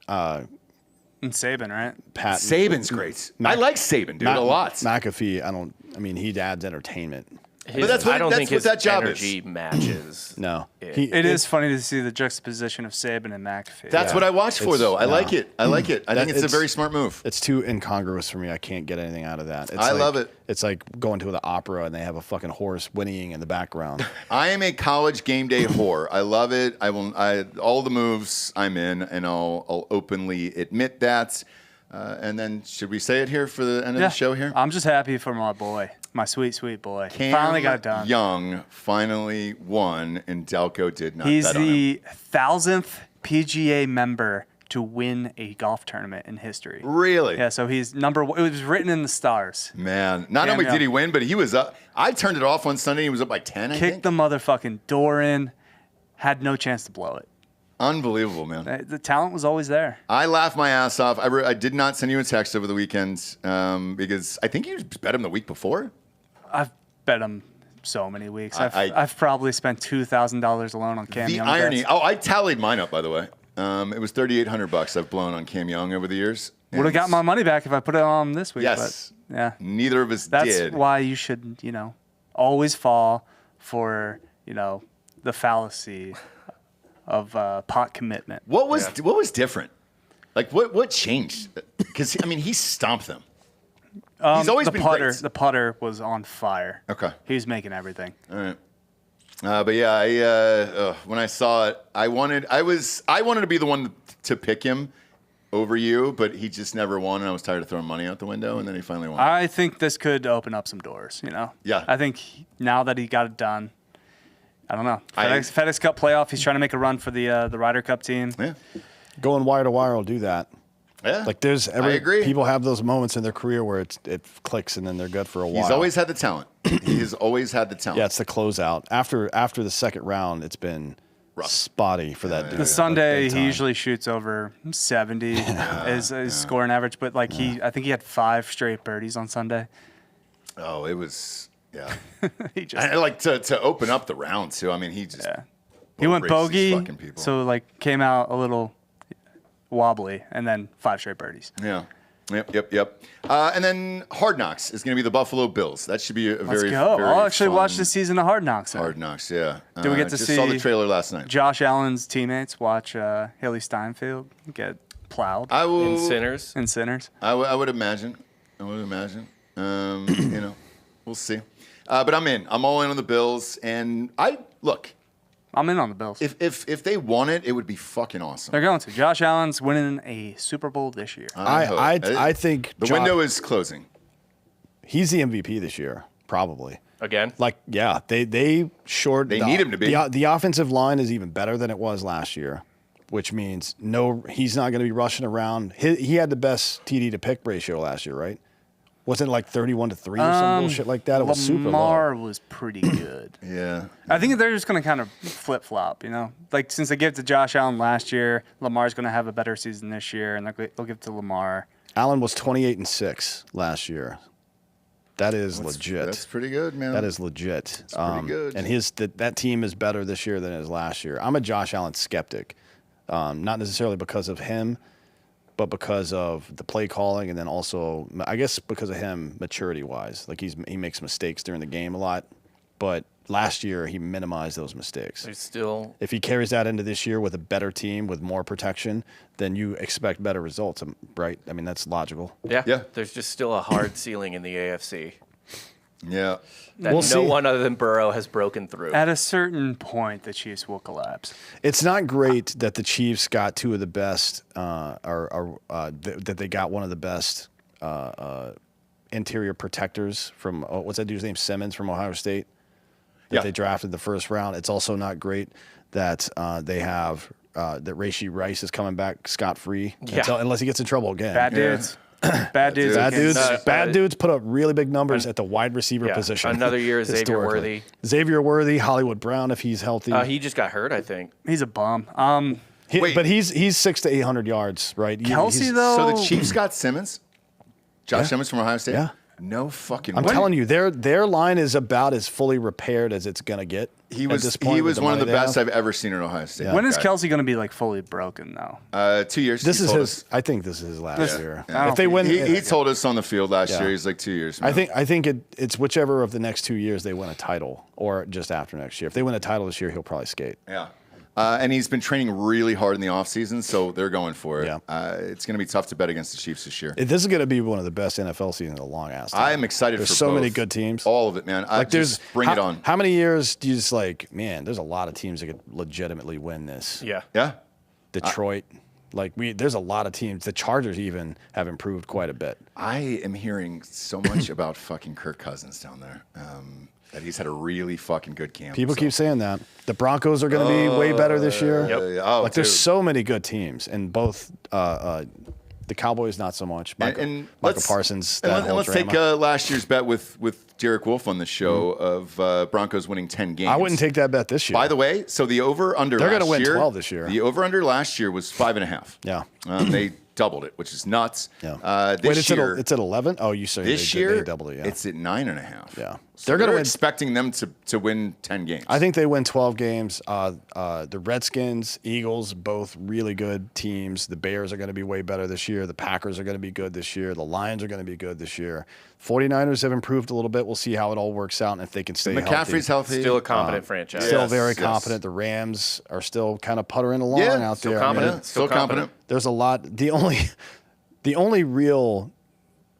G: And Saban, right?
E: Pat
A: Saban's great. I like Saban, dude, a lot.
E: McAfee, he adds entertainment.
A: But that's what-
F: I don't
A: that's
F: think
A: what
F: his
A: that job
F: energy matches.
E: No.
G: It is funny to see the juxtaposition of Saban and McAfee.
A: That's what I watch for, though. I like it. I think it's a
E: it's-
A: very smart move.
E: It's too incongruous for me. I can't get anything out of that.
A: I love it.
E: It's like going to the opera and they have a fucking horse whinnying in the background.
A: I am a college game day whore. I love it. All the moves I'm in, and I'll openly admit that. And then, should we say it here for the end of the show here?
G: I'm just happy for my boy, my sweet, sweet boy.
A: Cam
G: Finally got it done.
A: Young finally won, and Delco did not
G: He's
A: bet on him.
G: the 1,000th PGA member to win a golf tournament in history.
A: Really?
G: Yeah, so he's number one. It was written in the stars.
A: Man, not
G: Cam
A: only
G: Young.
A: did he win, but he was up. I turned it off on Sunday. He was up by 10, I
G: Kicked
A: think.
G: the motherfucking door in. Had no chance to blow it.
A: Unbelievable, man.
G: The talent was always there.
A: I laughed my ass off. I did not send you a text over the weekend because I think you bet him the week before.
G: I've bet him so many weeks.
A: I-
G: I've probably spent $2,000 alone on Cam
A: The
G: Young.
A: irony.
G: bets.
A: Oh, I tallied mine up, by the way. It was $3,800 I've blown on Cam Young over the years.
G: Would have got my money back if I put it on this week.
A: Yes.
G: But yeah.
A: Neither of us
G: That's
A: did.
G: why you should, always fall for, the fallacy of pot commitment.
A: What was different? Like what changed? Because he stomped them. He's always
G: the
A: been
G: putter.
A: great.
G: The putter was on fire.
A: Okay.
G: He was making everything.
A: All right. But yeah, when I saw it, I wanted to be the one to pick him over you, but he just never won, and I was tired of throwing money out the window, and then he finally won.
G: I think this could open up some doors,
A: Yeah.
G: I think now that he got it done, I don't know. FedEx Cup playoff, he's trying to make a run for the Ryder Cup team.
A: Yeah.
E: Going wire to wire will do that.
A: Yeah.
E: Like
A: I agree.
E: People have those moments in their career where it clicks and then they're good for a while.
A: He's always had the talent. He has always had the talent.
E: Yeah, it's the closeout. After the second round, it's been spotty for that dude.
G: The Sunday,
E: big
G: he
E: time.
G: usually shoots over 70 is scoring average, but I think he had 5 straight birdies on Sunday.
A: Oh, it was, yeah.
G: He just
A: I like to open up the round, too. I mean, he just.
G: he went
A: races these
G: bogey,
A: fucking people.
G: so came out a little wobbly, and then 5 straight birdies.
A: Yeah. Yep. And then Hard Knocks is going to be the Buffalo Bills. That should be a
G: Let's
A: very,
G: go.
A: very
G: I'll actually
A: fun
G: watch the season of Hard Knocks.
A: Hard Knocks, yeah.
G: Do we get to
A: just
G: see
A: saw the trailer last night.
G: Josh Allen's teammates watch Haley Steinfeld get plowed
A: I will.
F: In Sinners.
G: in Sinners?
A: I would imagine. We'll see. But I'm in. I'm all in on the Bills. And
G: I'm in on the Bills.
A: if they won it, it would be fucking awesome.
G: They're going to. Josh Allen's winning a Super Bowl this year.
E: I think
A: the window is closing.
E: he's the MVP this year, probably.
F: Again?
E: They
A: need him to be.
E: The offensive line is even better than it was last year, which means he's not going to be rushing around. He had the best TD to pick ratio last year, right? Wasn't it like 31-3 or some bullshit like that? It was super low.
G: Lamar was pretty good.
A: Yeah.
G: I think they're just going to kind of flip-flop, Like, since they gave it to Josh Allen last year, Lamar's going to have a better season this year, and they'll give it to Lamar.
E: Allen was 28-6 last year. That is legit.
A: That's pretty good, man.
E: That is legit.
A: That's pretty good.
E: And that team is better this year than it was last year. I'm a Josh Allen skeptic, not necessarily because of him, but because of the play calling, and then also, I guess, because of him maturity-wise. Like he makes mistakes during the game a lot, but last year he minimized those mistakes.
F: There's still
E: If he carries that into this year with a better team with more protection, then you expect better results, right? I mean, that's logical.
F: yeah.
A: Yeah.
F: There's just still a hard ceiling in the AFC
A: Yeah.
F: that
E: We'll
F: no
E: see.
F: one other than Burrow has broken through.
G: At a certain point, the Chiefs will collapse.
E: It's not great that the Chiefs got two of the best, that they got one of the best interior protectors from what's that dude's name? Simmons from Ohio State. That they drafted the first round. It's also not great that they have that Rashee Rice is coming back scot-free unless he gets in trouble again.
G: Bad dudes. Bad dudes.
E: Bad dudes put up really big numbers at the wide receiver position.
F: Another year, Xavier
E: historically.
F: Worthy.
E: Xavier Worthy, Hollywood Brown if he's healthy.
F: He just got hurt, I think.
G: He's a bum.
A: Wait.
E: But he's 600 to 800 yards, right?
G: Kelsey,
E: He's-
G: though.
A: So the Chiefs got Simmons? Josh Simmons from Ohio State?
E: Yeah.
A: No fucking
E: I'm
A: way.
E: telling you, their line is about as fully repaired as it's gonna get.
A: He
E: at
A: was
E: this point
A: he
E: with
A: was one of the
E: money they
A: best
E: have.
A: I've ever seen in Ohio State.
G: When is Kelsey going to be fully broken though?
A: 2 years.
E: This
A: he
E: is
A: told
E: his.
A: us.
E: I think this is his last year.
G: I don't
E: If they win,
A: He told us on the field last
E: Yeah.
A: year. He's like 2 years.
E: I
A: man.
E: think it's whichever of the next 2 years they win a title, or just after next year. If they win a title this year, he'll probably skate.
A: Yeah. And he's been training really hard in the offseason, so they're going for it.
E: Yeah.
A: It's going to be tough to bet against the Chiefs this year.
E: This is going to be one of the best NFL seasons in a long ass time.
A: I am excited
E: There's
A: for
E: so many
A: both.
E: good teams.
A: All of it, man. Just bring it on.
E: How many years do you just man? There's a lot of teams that could legitimately win this.
F: Yeah.
A: Yeah.
E: Detroit, there's a lot of teams. The Chargers even have improved quite a bit.
A: I am hearing so much about fucking Kirk Cousins down there. That he's had a really fucking good camp.
E: People keep saying that. The Broncos are going to be way better this year.
A: Yep.
E: There's so many good teams, and both the Cowboys not so much. Michael Parsons.
A: And let's take last year's bet with Derek Wolf on the show of Broncos winning 10 games.
E: I wouldn't take that bet this year.
A: By the way, so the over-under
E: They're
A: last
E: gonna win
A: year,
E: 12 this year.
A: The over-under last year was 5.5.
E: Yeah.
A: They doubled it, which is nuts.
E: Yeah.
A: This year,
E: it's at 11. Oh, you say
A: this
E: they
A: year
E: doubled it. Yeah.
A: it's at 9.5.
E: Yeah.
A: So they're expecting them to win 10 games.
E: I think they win 12 games. The Redskins, Eagles, both really good teams. The Bears are going to be way better this year. The Packers are going to be good this year. The Lions are going to be good this year. 49ers have improved a little bit. We'll see how it all works out and if they can stay
A: McCaffrey's healthy.
F: Still a competent franchise.
E: Still
A: Yes,
E: very
A: yes.
E: competent. The Rams are still kind of puttering along out
F: still
E: there.
F: competent.
E: mean,
F: Still competent.
E: there's a lot. The only real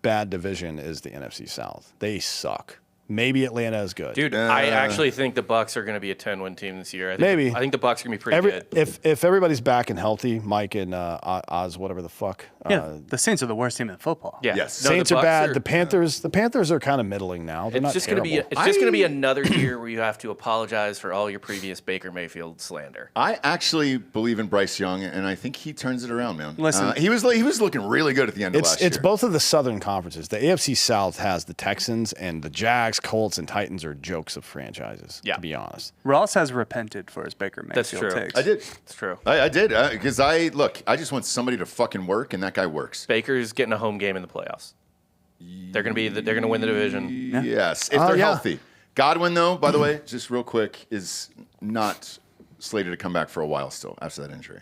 E: bad division is the NFC South. They suck. Maybe Atlanta is good.
F: Dude, I actually think the Bucks are going to be a 10-win team this year.
E: Maybe.
F: I think the Bucks are going to be pretty good.
E: If everybody's back and healthy, Mike and Oz, whatever the fuck.
G: Yeah, the Saints are the worst team in football.
F: Yeah.
A: Yes.
F: No,
E: Saints
F: the
E: are
F: Bucks
E: bad. The Panthers are kind of middling now. They're
F: It's
E: not
F: just going to be.
E: terrible.
F: It's just going to be another year where you have to apologize for all your previous Baker Mayfield slander.
A: I actually believe in Bryce Young, and I think he turns it around, man.
G: Listen.
A: He was looking really good at the end of last year.
E: It's both of the Southern conferences. The AFC South has the Texans, and the Jags, Colts, and Titans are jokes of franchises.
F: Yeah.
E: To be honest.
G: Ross has repented for his Baker Mayfield
F: That's true.
G: takes.
A: I did.
F: It's true.
A: I did because I just want somebody to fucking work, and that guy works.
F: Baker's getting a home game in the playoffs. They're going to win the division.
A: Yes, if they're healthy. Godwin, though, by the way, just real quick, is not slated to come back for a while still after that injury.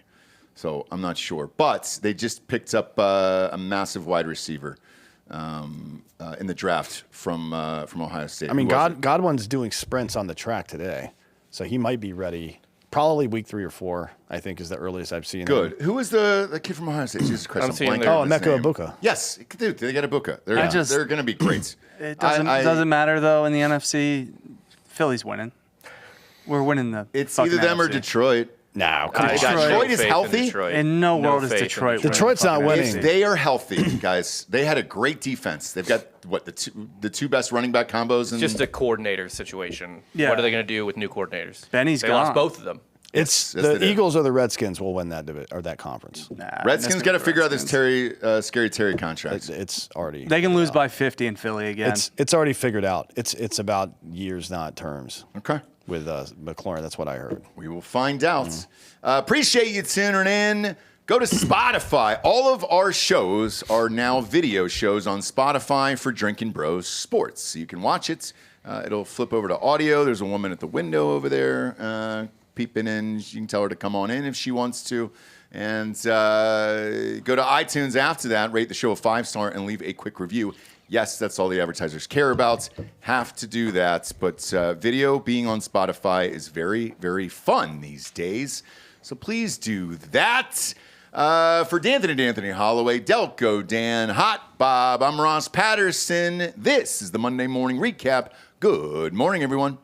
A: So I'm not sure. But they just picked up a massive wide receiver in the draft from Ohio State.
E: I mean, Godwin's doing sprints on the track today, so he might be ready. Probably week 3 or 4, I think, is the earliest I've seen him.
A: Good. Who was the kid from Ohio State? Jesus Christ,
F: I'm
A: I'm
F: seeing
A: blanking
F: their-
A: on his
E: Emeka
A: name.
E: Ibuka.
A: Yes, dude, they got Ibuka. They're going to be great.
G: It doesn't matter, though, in the NFC. Philly's winning. We're winning the
A: It's
G: fucking
A: either them or
G: NFC.
A: Detroit.
E: No, come
F: I
E: on.
F: got no
A: Detroit is
F: faith in
A: healthy?
F: Detroit.
G: In no world is
F: faith in
G: Detroit winning
E: Detroit's
G: the
E: not
G: fucking
E: winning.
A: If
G: NFC.
A: they are healthy, guys, they had a great defense. They've got the two best running back combos.
F: It's just a coordinator situation.
G: Yeah.
F: What are they going to do with new coordinators?
G: Benny's
F: they
G: gone.
F: lost both of them.
E: It's
A: Yes, they
E: the
A: do.
E: Eagles or the Redskins will win that that conference.
G: Nah,
A: Redskins
G: that's
A: got to
G: the
A: figure out this
G: Redskins.
A: scary Terry contract.
E: It's already.
G: They can lose by 50 in Philly again.
E: It's already figured out. It's about years, not terms.
A: Okay.
E: With McLaurin, that's what I heard.
A: We will find out. Appreciate you tuning in. Go to Spotify. All of our shows are now video shows on Spotify for Drinkin' Bros Sports. So you can watch it. It'll flip over to audio. There's a woman at the window over there peeping in. You can tell her to come on in if she wants to. And go to iTunes after that, rate the show a 5-star, and leave a quick review. Yes, that's all the advertisers care about. Have to do that. But video being on Spotify is very, very fun these days. So please do that. For D'Anthony Hollaway, Delco Dan, Hot Bob, I'm Ross Patterson. This is the Monday Morning Recap. Good morning, everyone.